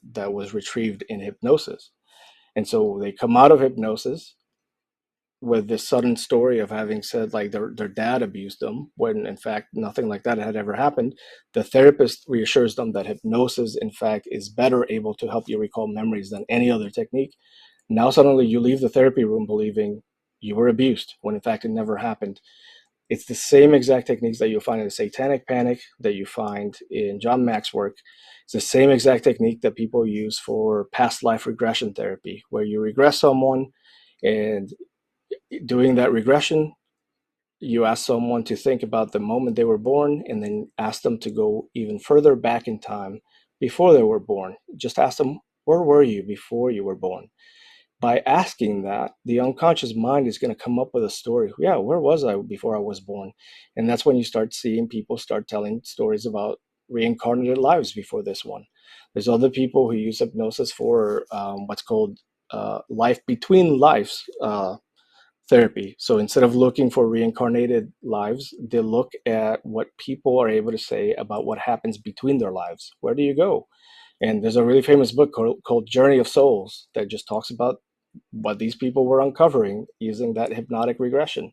was retrieved in hypnosis. And so they come out of hypnosis with this sudden story of having said like their dad abused them, when in fact nothing like that had ever happened. The therapist reassures them that hypnosis in fact is better able to help you recall memories than any other technique. Now suddenly you leave the therapy room believing you were abused when in fact it never happened. It's the same exact techniques that you'll find in the Satanic Panic, that you find in John Mack's work. It's the same exact technique that people use for past life regression therapy, where you regress someone, and doing that regression, you ask someone to think about the moment they were born and then ask them to go even further back in time before they were born. Just ask them, where were you before you were born? By asking that, the unconscious mind is going to come up with a story. Yeah, where was I before I was born? And that's when you start seeing people start telling stories about reincarnated lives before this one. There's other people who use hypnosis for what's called life between lives therapy. So instead of looking for reincarnated lives, they look at what people are able to say about what happens between their lives. Where do you go? And there's a really famous book called Journey of Souls that just talks about what these people were uncovering using that hypnotic regression.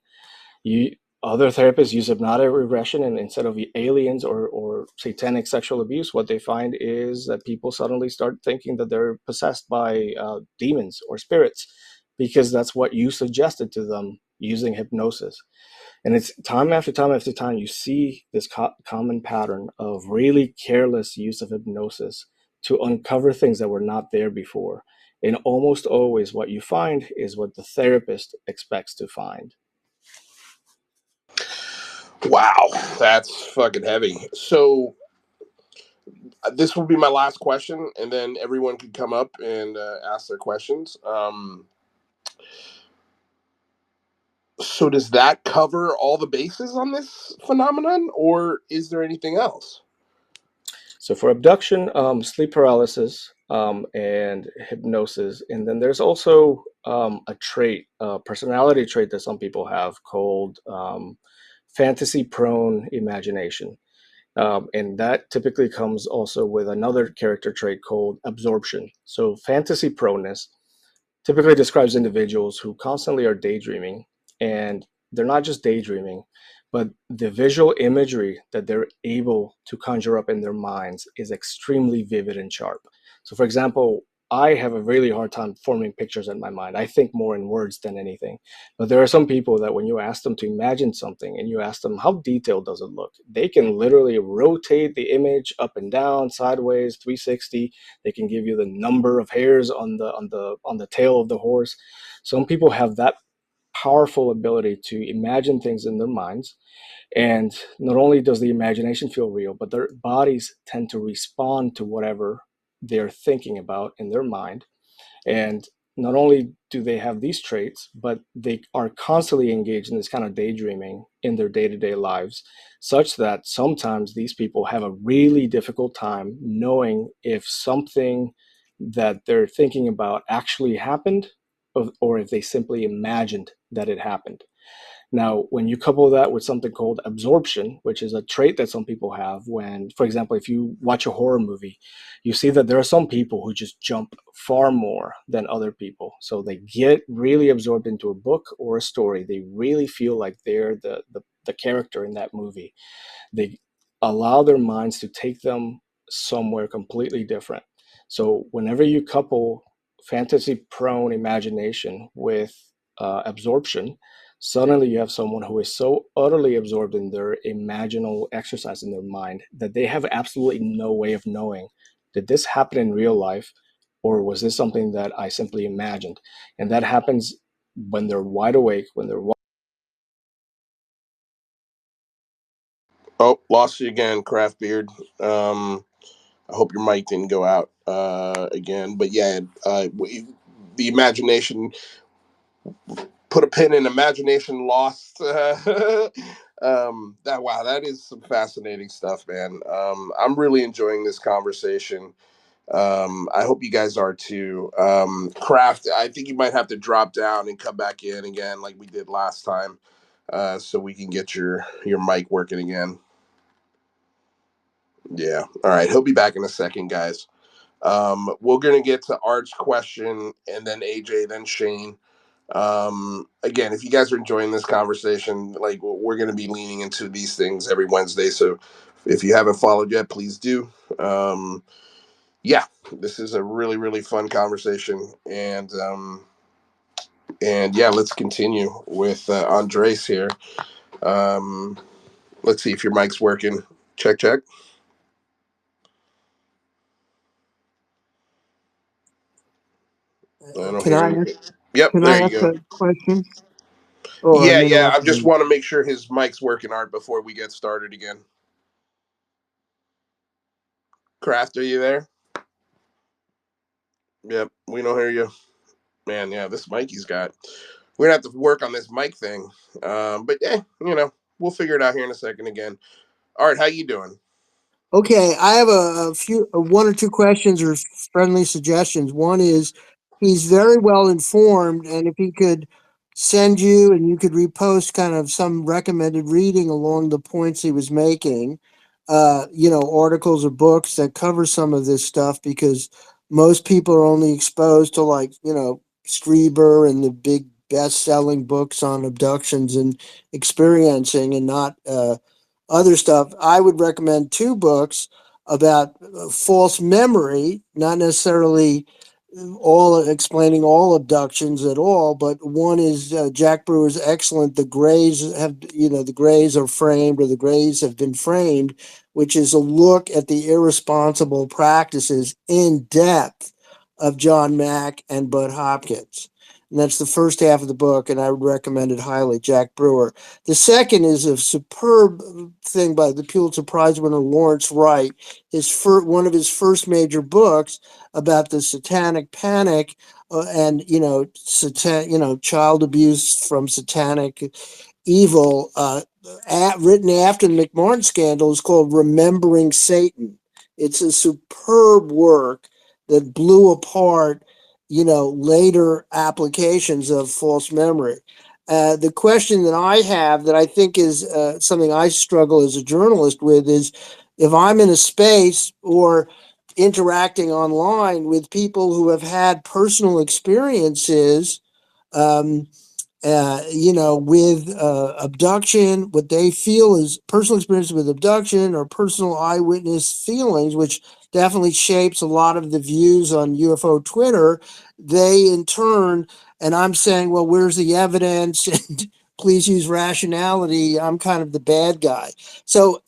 You Other therapists use hypnotic regression, and instead of aliens or satanic sexual abuse, what they find is that people suddenly start thinking that they're possessed by demons or spirits, because that's what you suggested to them using hypnosis. And it's time after time after time, you see this common pattern of really careless use of hypnosis to uncover things that were not there before. And almost always, what you find is what the therapist expects to find. Wow, that's fucking heavy. So this will be my last question, and then everyone can come up and ask their questions. So does that cover all the bases on this phenomenon, or is there anything else? So for abduction, sleep paralysis, and hypnosis, and then there's also a trait, a personality trait that some people have called fantasy-prone imagination. And that typically comes also with another character trait called absorption. So fantasy proneness typically describes individuals who constantly are daydreaming, and they're not just daydreaming, but the visual imagery that they're able to conjure up in their minds is extremely vivid and sharp. So for example, I have a really hard time forming pictures in my mind. I think more in words than anything. But there are some people that when you ask them to imagine something and you ask them how detailed does it look, they can literally rotate the image up and down, sideways, 360. They can give you the number of hairs on the tail of the horse. Some people have that powerful ability to imagine things in their minds. And not only does the imagination feel real, but their bodies tend to respond to whatever they're thinking about in their mind. And not only do they have these traits, but they are constantly engaged in this kind of daydreaming in their day-to-day lives, such that sometimes these people have a really difficult time knowing if something that they're thinking about actually happened, or if they simply imagined that it happened. Now, when you couple that with something called absorption, which is a trait that some people have when, for example, if you watch a horror movie, you see that there are some people who just jump far more than other people. So they get really absorbed into a book or a story. They really feel like they're the character in that movie. They allow their minds to take them somewhere completely different. So whenever you couple fantasy prone imagination with absorption, suddenly you have someone who is so utterly absorbed in their imaginal exercise in their mind that they have absolutely no way of knowing, did this happen in real life, or was this something that I simply imagined? And that happens when they're wide awake, when they're Oh, lost you again, Craft Beard. I hope your mic didn't go out again. But yeah, the imagination, put a pin in imagination lost. That wow, that is some fascinating stuff, man. I'm really enjoying this conversation. I hope you guys are too. Craft, I think you might have to drop down and come back in again, like we did last time, so we can get your mic working again. Yeah. All right. He'll be back in a second, guys. We're gonna get to Art's question, and then AJ, then Shane. Again, if you guys are enjoying this conversation, like we're going to be leaning into these things every Wednesday. So if you haven't followed yet, please do. Yeah, this is a really, really fun conversation. And yeah, let's continue with Andres here. Um, let's see if your mic's working. Check, check. I don't Can hear I anything. Yep, can there I you ask go. a question? Or Yeah, I'm yeah. I interrupting just you. want to make sure his mic's working, Art, before we get started again. Craft, are you there? Yep, we don't hear you. Man, yeah, this mic he's got. We're gonna have to work on this mic thing. But yeah, we'll figure it out here in a second again. Art, how you doing? Okay, I have a few, one or two questions or friendly suggestions. One is he's very well informed, and if he could send you and you could repost kind of some recommended reading along the points he was making, articles or books that cover some of this stuff, because most people are only exposed to, like, Strieber and the big best-selling books on abductions and experiencing, and not other stuff. I would recommend two books about false memory, not necessarily all explaining all abductions at all, but one is Jack Brewer's excellent "The Grays Have," the Grays are framed, or the Grays have been framed, which is a look at the irresponsible practices in depth of John Mack and Bud Hopkins. And that's the first half of the book, and I would recommend it highly, Jack Brewer. The second is a superb thing by the Pulitzer Prize winner Lawrence Wright. One of his first major books about the Satanic Panic, and child abuse from satanic evil, written after the McMartin scandal, is called "Remembering Satan." It's a superb work that blew apart, later applications of false memory. The question that I have, that I think is something I struggle as a journalist with, is if I'm in a space or interacting online with people who have had personal experiences, um, with abduction, what they feel is personal experience with abduction or personal eyewitness feelings, which definitely shapes a lot of the views on UFO Twitter. They in turn, and I'm saying, well, where's the evidence? And please use rationality. I'm kind of the bad guy. So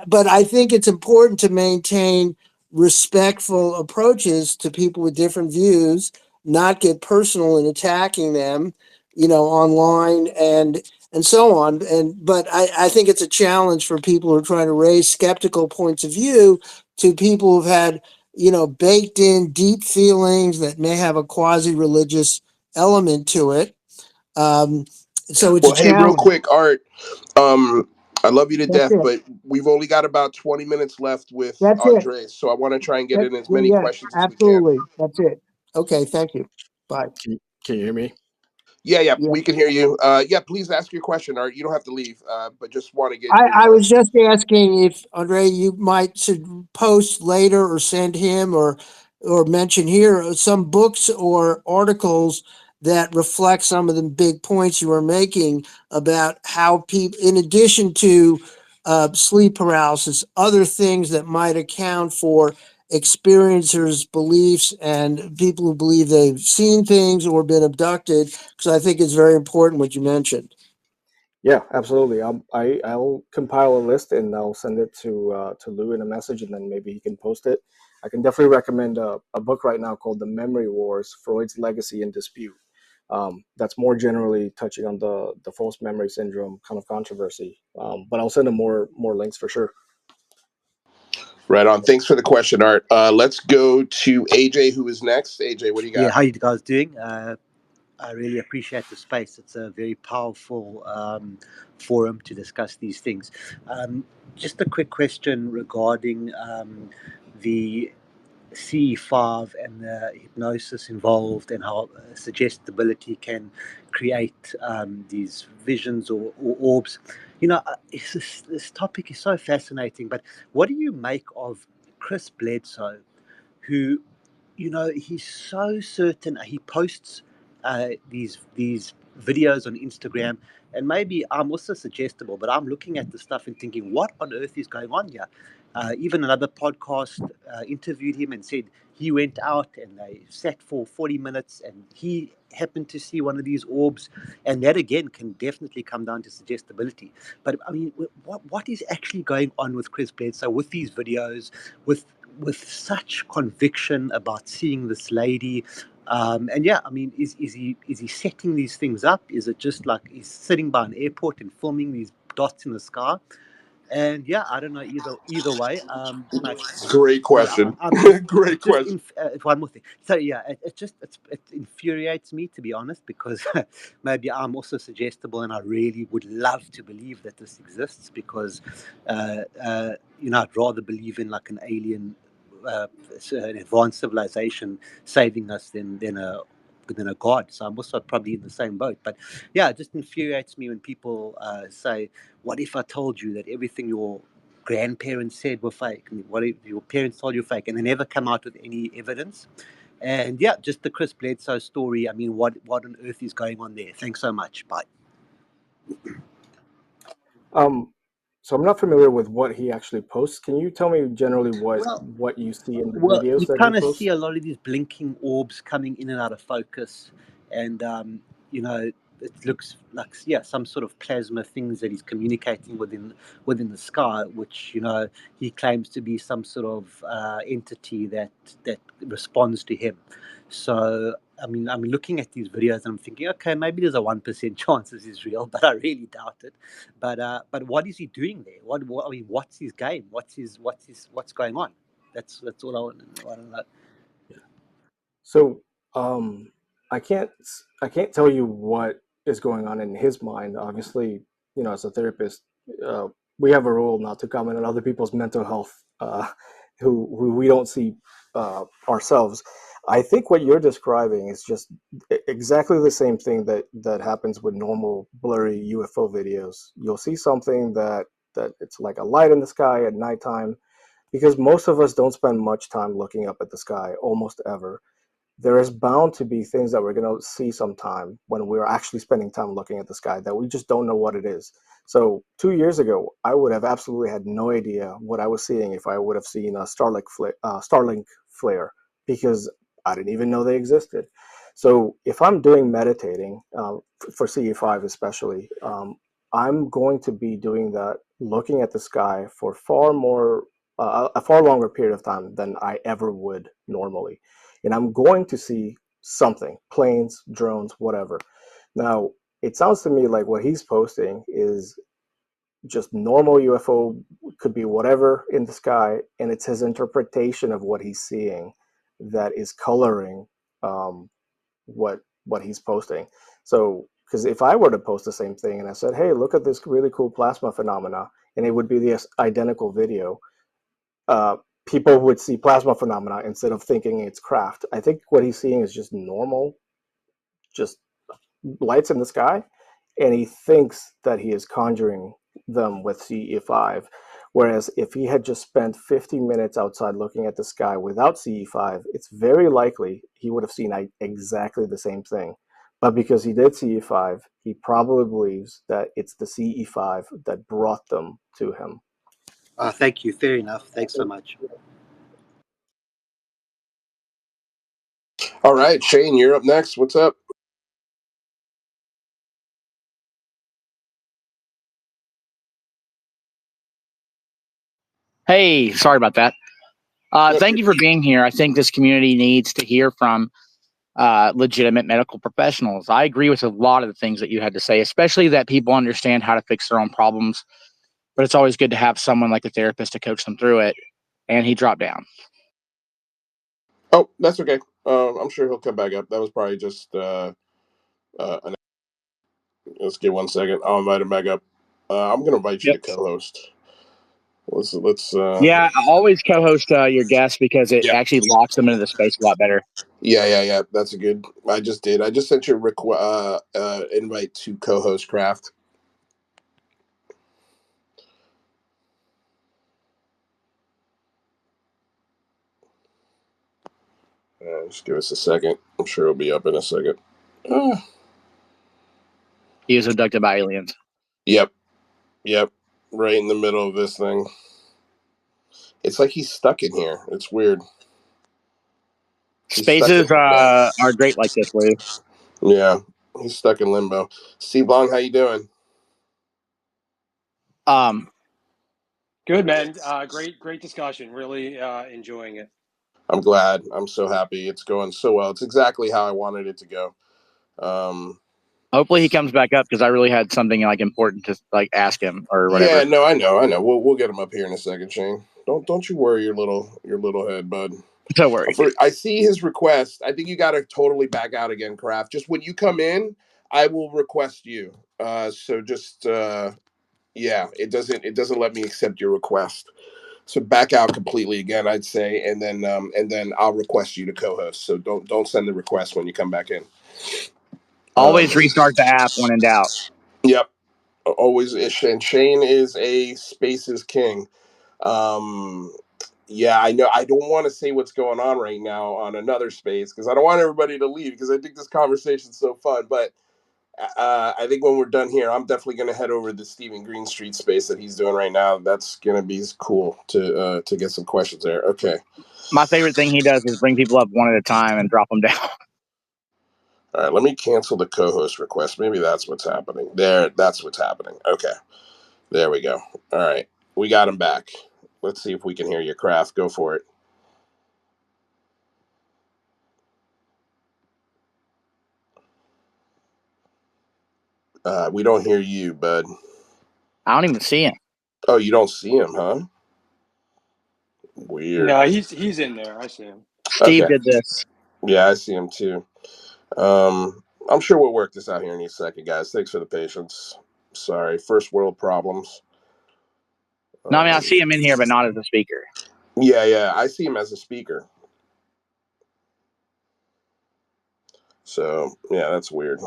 but I think it's important to maintain respectful approaches to people with different views, not get personal in attacking them, online, and so on. But I think it's a challenge for people who are trying to raise skeptical points of view to people who've had, baked in deep feelings that may have a quasi religious element to it. Um, so it's a Well, hey, real challenge. quick, Art. Um, I love you to That's death, it. but we've only got about 20 minutes left with That's it. Andres, so I want to try and get in as Yeah, many yeah, questions as we can. absolutely. That's it. Okay, thank you. Bye. Can you hear me? Yeah, yeah, Yeah. we can hear you. Yeah, please ask your question, Art. You don't have to leave, but just want to get I your. was just asking if, Andre, you might should post later or send him, or mention here some books or articles that reflect some of the big points you were making about how people, in addition to sleep paralysis, other things that might account for experiencers' beliefs and people who believe they've seen things or been abducted, because I think it's very important what you mentioned. Yeah, absolutely. I'll compile a list and I'll send it to Lou in a message, and then maybe he can post it. I can definitely recommend a book right now called "The Memory Wars: Freud's Legacy and Dispute." That's more generally touching on the false memory syndrome kind of controversy. But I'll send him more links for sure. Right on. Thanks for the question, Art. Let's go to AJ, who is next. AJ, what do you Yeah, got? how you guys doing? I really appreciate the space. It's a very powerful forum to discuss these things. Just a quick question regarding the CE5 and the hypnosis involved, and how suggestibility can create these visions or orbs. This topic is so fascinating, but what do you make of Chris Bledsoe, who, he's so certain? He posts these videos on Instagram, and maybe I'm also suggestible, but I'm looking at the stuff and thinking, what on earth is going on here? Even another podcast interviewed him and said he went out and they sat for 40 minutes and he happened to see one of these orbs, and that again can definitely come down to suggestibility. But I mean, what is actually going on with Chris Bledsoe with these videos, with such conviction about seeing this lady? And yeah, I mean, is he setting these things up? Is it just like he's sitting by an airport and filming these dots in the sky? And yeah, I don't know either way. Great But question. I'm just Great question. one more thing. So yeah, it infuriates me, to be honest, because maybe I'm also suggestible, and I really would love to believe that this exists, because I'd rather believe in like an alien, an advanced civilization saving us than a god. So I'm also probably in the same boat. But yeah, it just infuriates me when people say, "What if I told you that everything your grandparents said were fake, and what if your parents told you fake," and they never come out with any evidence? And yeah, just the Chris Bledsoe story. I mean, what on earth is going on there? Thanks so much. Bye. So I'm not familiar with what he actually posts. Can you tell me generally Well, what you see in the Well, videos you that he kind of see posts? a lot of these blinking orbs coming in and out of focus, and you know, it looks like, yeah, some sort of plasma things that he's communicating within the sky, which he claims to be some sort of entity that responds to him. So I mean, I'm looking at these videos and I'm thinking, okay, maybe there's a 1% chance this is real, but I really doubt it. But what is he doing there? I mean, what's his game? What's going on? That's all I want to know. So I can't tell you what is going on in his mind. Obviously, as a therapist, uh, we have a rule not to comment on other people's mental health, who we don't see ourselves. I think what you're describing is just exactly the same thing that happens with normal blurry UFO videos. You'll see something that it's like a light in the sky at nighttime, because most of us don't spend much time looking up at the sky, almost ever. There is bound to be things that we're going to see sometime when we're actually spending time looking at the sky that we just don't know what it is. So 2 years ago, I would have absolutely had no idea what I was seeing if I would have seen a Starlink flare, because I didn't even know they existed. So if I'm doing meditating, for CE5 especially, I'm going to be doing that, looking at the sky for a far longer period of time than I ever would normally, and I'm going to see something, planes, drones, whatever. Now, it sounds to me like what he's posting is just normal UFO, could be whatever in the sky, and it's his interpretation of what he's seeing that is coloring um, what he's posting. So, because if I were to post the same thing and I said, "Hey, look at this really cool plasma phenomena," and it would be the identical video, uh, people would see plasma phenomena instead of thinking it's craft. I think what he's seeing is just normal, just lights in the sky, and he thinks that he is conjuring them with CE5. Whereas if he had just spent 50 minutes outside looking at the sky without CE5, it's very likely he would have seen exactly the same thing. But because he did CE5, he probably believes that it's the CE5 that brought them to him. Thank you. Fair enough. Thanks so much. All right, Shane, you're up next. What's up? Hey, sorry about that. Thank you for being here. I think this community needs to hear from legitimate medical professionals. I agree with a lot of the things that you had to say, especially that people understand how to fix their own problems. But it's always good to have someone like a therapist to coach them through it. And he dropped down. Oh, that's okay. I'm sure he'll come back up. That was probably just let's give 1 second. I'll invite him back up. I'm gonna invite you Yep. to co-host. Let's Yeah, I always co-host your guests because it yeah. actually locks them into the space a lot better. Yeah. That's a good. I just did. I just sent you a invite to co-host Craft. Just give us a second. I'm sure he'll be up in a second. He was abducted by aliens. Yep. Right in the middle of this thing. It's like he's stuck in here. It's weird. He's stuck Spaces in limbo. are great like this, Lou. Yeah, he's stuck in limbo. Steve Long, how you doing? Good, man. Great discussion. Really enjoying it. I'm glad. I'm so happy. It's going so well. It's exactly how I wanted it to go. Hopefully he comes back up because I really had something like important to like ask him or whatever. Yeah, no, I know. We'll get him up here in a second, Shane. Don't you worry your little head, bud. Don't worry. I see his request. I think you got to totally back out again, Kraft. Just when you come in, I will request you. So just yeah, it doesn't let me accept your request. So back out completely again, I'd say, and then I'll request you to co-host. So don't send the request when you come back in. Always restart the app when in doubt. Yep, always. And Shane is a Spaces king. Yeah, I know. I don't want to say what's going on right now on another space because I don't want everybody to leave because I think this conversation's so fun. But I think when we're done here, I'm definitely going to head over to the Stephen Greenstreet space that he's doing right now. That's going to be cool to get some questions there. Okay. My favorite thing he does is bring people up one at a time and drop them down. All right, let me cancel the co-host request. Maybe that's what's happening. That's what's happening. Okay. There we go. All right. We got him back. Let's see if we can hear you, Kraft. Go for it. We don't hear you, bud. I don't even see him. Oh, you don't see him, huh? Weird. No, he's in there. I see him. Steve did this. Yeah, I see him too. I'm sure we'll work this out here in a second, guys. Thanks for the patience. Sorry, first world problems. No, I mean I see him in here, but not as a speaker. Yeah, I see him as a speaker. So yeah, that's weird.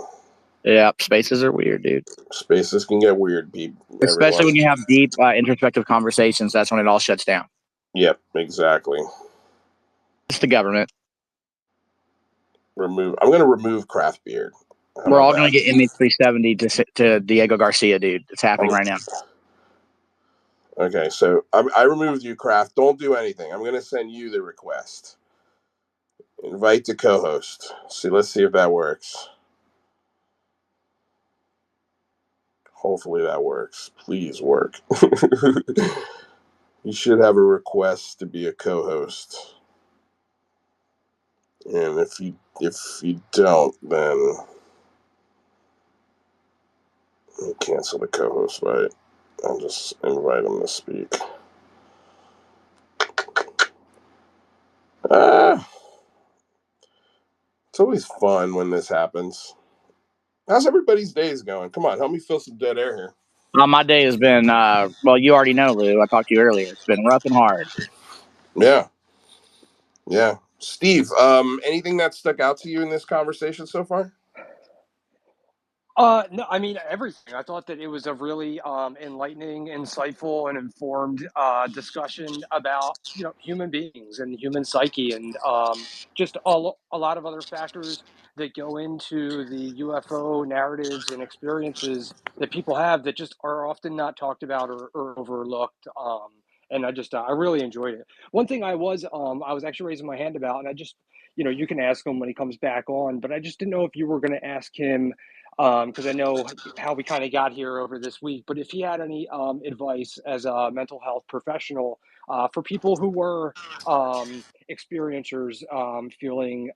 Yeah, spaces are weird, dude. Spaces can get weird, people. Especially when you have deep, introspective conversations. That's when it all shuts down. Yep, exactly. It's the government. I'm going to remove Craft Beard. We're all going to get MH370 to Diego Garcia, dude. It's happening right now. Okay, so I removed you, Kraft. Don't do anything. I'm going to send you the request. Invite to co-host. Let's see if that works. Hopefully that works. Please work. You should have a request to be a co-host. And if you don't, then cancel the co-host, right? I'll just invite him to speak. It's always fun when this happens. How's everybody's days going? Come on, help me fill some dead air here. My day has been, well, you already know, Lou. I talked to you earlier. It's been rough and hard. Yeah. Steve, anything that stuck out to you in this conversation so far? No, I mean everything. I thought that it was a really enlightening, insightful, and informed discussion about human beings and human psyche, and just a lot of other factors that go into the UFO narratives and experiences that people have that just are often not talked about or overlooked. And I really enjoyed it. One thing I was actually raising my hand about, and I just you can ask him when he comes back on, but I just didn't know if you were going to ask him because I know how we kind of got here over this week. But if he had any advice as a mental health professional For people who were experiencers feeling,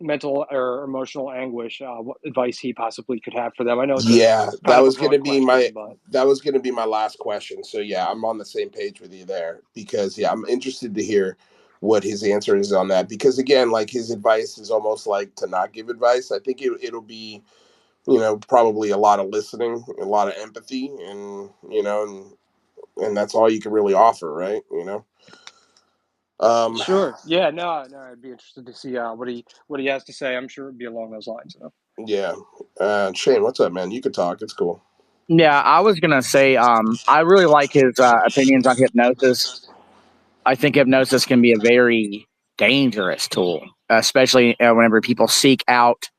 mental or emotional anguish, what advice he possibly could have for them. I know it's a Yeah, kind of a broad question, but that was gonna be my last question. So yeah, I'm on the same page with you there because yeah, I'm interested to hear what his answer is on that because again, like his advice is almost like to not give advice. I think it'll be probably a lot of listening, a lot of empathy, and and that's all you can really offer, right? Um, sure, yeah, no, I'd be interested to see what he has to say. I'm sure it'd be along those lines. yeah. Shane, what's up, man? You could talk. It's cool. Yeah, I was gonna say, I really like his opinions on hypnosis. I think hypnosis can be a very dangerous tool, especially whenever people seek out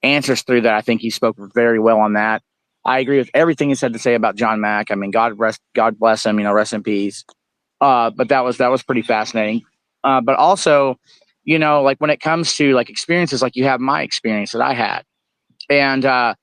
answers through that. I think he spoke very well on that. I agree with everything he said to say about John Mack. I mean, God bless him. Rest in peace. But that was pretty fascinating. But also, like when it comes to like experiences, like you have my experience that I had, and I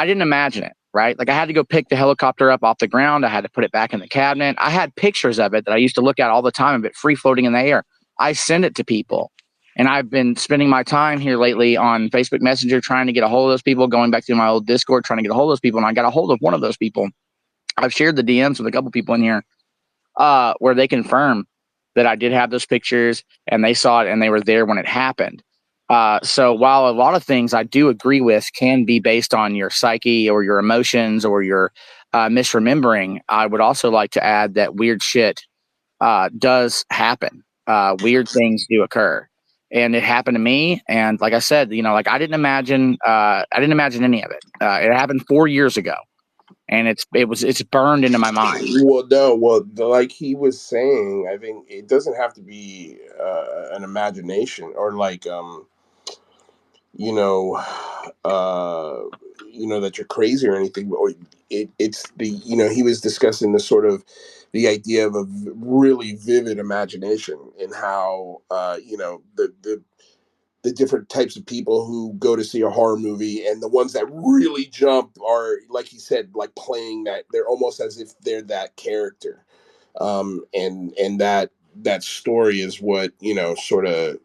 didn't imagine it. Right, like I had to go pick the helicopter up off the ground. I had to put it back in the cabinet. I had pictures of it that I used to look at all the time of it free floating in the air. I send it to people, and I've been spending my time here lately on Facebook Messenger trying to get a hold of those people, going back through my old Discord trying to get a hold of those people, and I got a hold of one of those people. I've shared the DMs with a couple people in here where they confirm that I did have those pictures and they saw it and they were there when it happened. So while a lot of things I do agree with can be based on your psyche or your emotions or your misremembering, I would also like to add that weird shit does happen. Weird things do occur. And it happened to me. And like I said, like I didn't imagine any of it. It happened 4 years ago, and it's burned into my mind. Well, no, like he was saying, I think it doesn't have to be an imagination or like you know, uh, that you're crazy or anything, or it's the he was discussing the sort of the idea of a really vivid imagination and how the different types of people who go to see a horror movie and the ones that really jump are like he said like playing that they're almost as if they're that character and that story is what sort of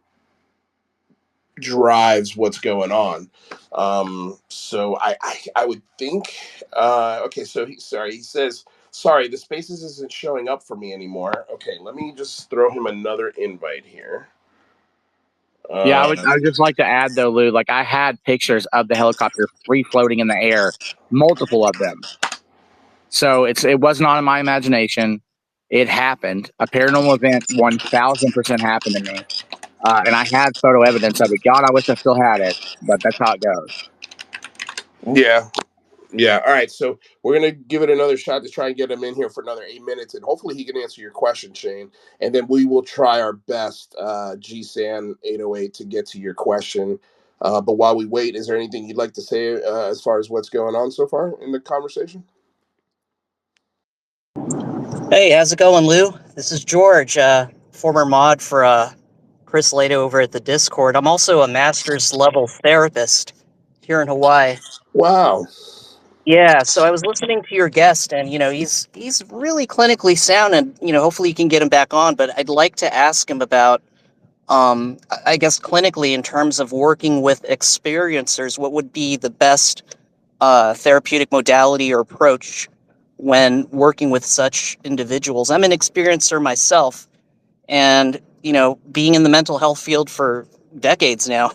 drives what's going on. So I would think okay, so he says sorry, the spaces isn't showing up for me anymore. Okay, let me just throw him another invite here. Yeah, I uh, would. I would just like to add though, Lou. Like I had pictures of the helicopter free floating in the air, multiple of them. So it was not in my imagination. It happened. A paranormal event, 1,000% happened to me, and I had photo evidence of it. God, I wish I still had it, but that's how it goes. yeah. Yeah. All right. So we're gonna give it another shot to try and get him in here for another 8 minutes, and hopefully he can answer your question, Shane. And then we will try our best, GSAN 808, to get to your question. But while we wait, is there anything you'd like to say as far as what's going on so far in the conversation? Hey, how's it going, Lou? This is George, former mod for Chris Lato over at the Discord. I'm also a master's level therapist here in Hawaii. Wow. Yeah, so I was listening to your guest, and he's really clinically sound, and hopefully you can get him back on. But I'd like to ask him about, I guess clinically in terms of working with experiencers, what would be the best therapeutic modality or approach when working with such individuals? I'm an experiencer myself, and being in the mental health field for decades now,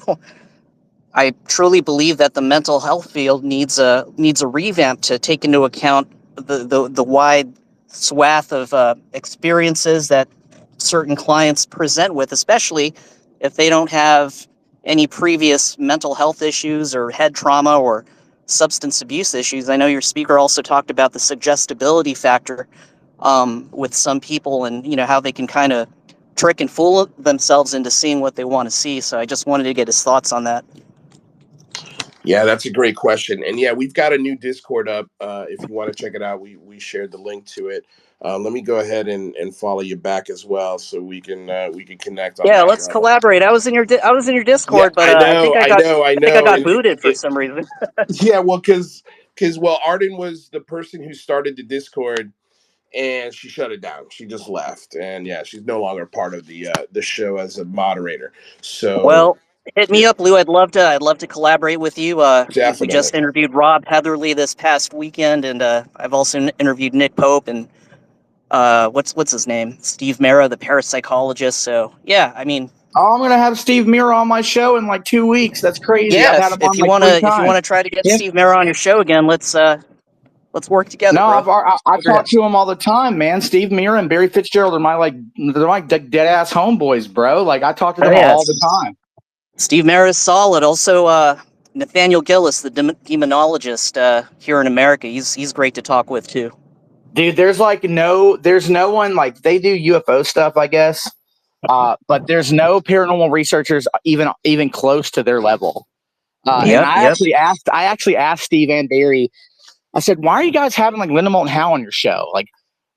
I truly believe that the mental health field needs a revamp to take into account the wide swath of experiences that certain clients present with, especially if they don't have any previous mental health issues or head trauma or substance abuse issues. I know your speaker also talked about the suggestibility factor with some people, and how they can kind of trick and fool themselves into seeing what they want to see. So I just wanted to get his thoughts on that. Yeah, that's a great question. And yeah, we've got a new Discord up. If you want to check it out, we shared the link to it. Let me go ahead and follow you back as well, so we can connect on Yeah, that let's level. collaborate. I was in your Yeah, Discord, but I I think know, I I got know, I I think I know, got and booted for some reason. yeah, well, because Arden was the person who started the Discord, and she shut it down. She just left, and yeah, she's no longer part of the show as a moderator. So Well, hit me yeah, up, Lou. I'd love to collaborate with you. We definitely. just interviewed Rob Heatherly this past weekend, and I've also interviewed Nick Pope and what's his name, Steve Mera, the parapsychologist. So yeah, I mean, Oh, I'm gonna have Steve Mira on my show in like 2 weeks. That's crazy. yeah, I've had him if on you like wanna three times. try to get Yeah. Steve Mera on your show again, let's work together, No, bro. I talk to him all the time, man. Steve Mira and Barry Fitzgerald are my dead ass homeboys, bro. Like I talk to Oh them all yes, the time. Steve Mera is solid. Also, Nathaniel Gillis, the demonologist here in America, he's great to talk with too. Dude, there's no one like they do UFO stuff, I guess. But there's no paranormal researchers even close to their level. And Yep, yep. I actually asked Steve and Barry. I said, "Why are you guys having like Linda Moulton Howe on your show? Like,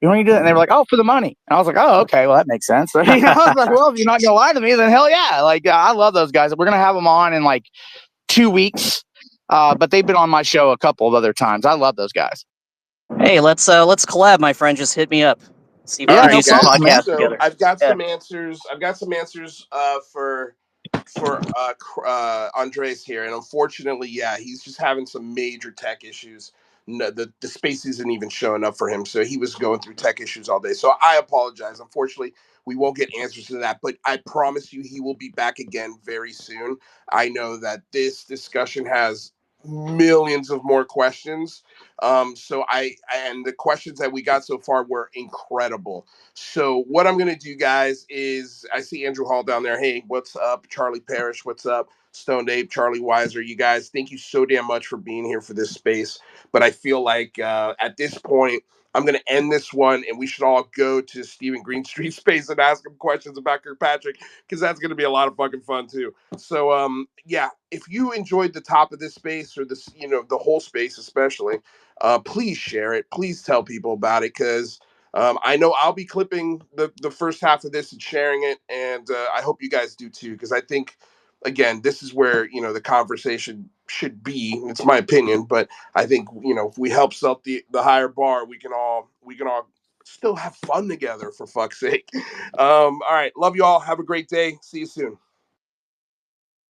you want to do it?" And they were like, "Oh, for the money." And I was like, "Oh, okay, well that makes sense." I was like, "Well, if you're not gonna lie to me, then hell yeah!" Like, I love those guys. We're gonna have them on in like 2 weeks. But they've been on my show a couple of other times. I love those guys. Hey, let's collab, my friend. Just hit me up. See if All we Yeah, can right, no do some guys. problem, man. podcasts So together. I've got Yeah. some answers. I've got some answers for Andres here, and unfortunately, yeah, he's just having some major tech issues. No, the space isn't even showing up for him, so he was going through tech issues all day. So I apologize. Unfortunately, we won't get answers to that, but I promise you, he will be back again very soon. I know that this discussion has millions of more questions. So and the questions that we got so far were incredible. So what I'm gonna do, guys, is I see Andrew Hall down there. Hey, what's up, Charlie Parrish? What's up, Stoned Ape, Charlie Weiser? You guys, thank you so damn much for being here for this space. But I feel like at this point, I'm gonna end this one, and we should all go to Stephen Greenstreet's space and ask him questions about Kirkpatrick, because that's gonna be a lot of fucking fun too. So yeah, if you enjoyed the top of this space or this, the whole space especially, please share it. Please tell people about it, because I know I'll be clipping the first half of this and sharing it, and I hope you guys do too, because I think, again, this is where the conversation should be. It's my opinion, but I think if we help set the higher bar, we can all still have fun together, for fuck's sake. All right, love you all. Have a great day. See you soon.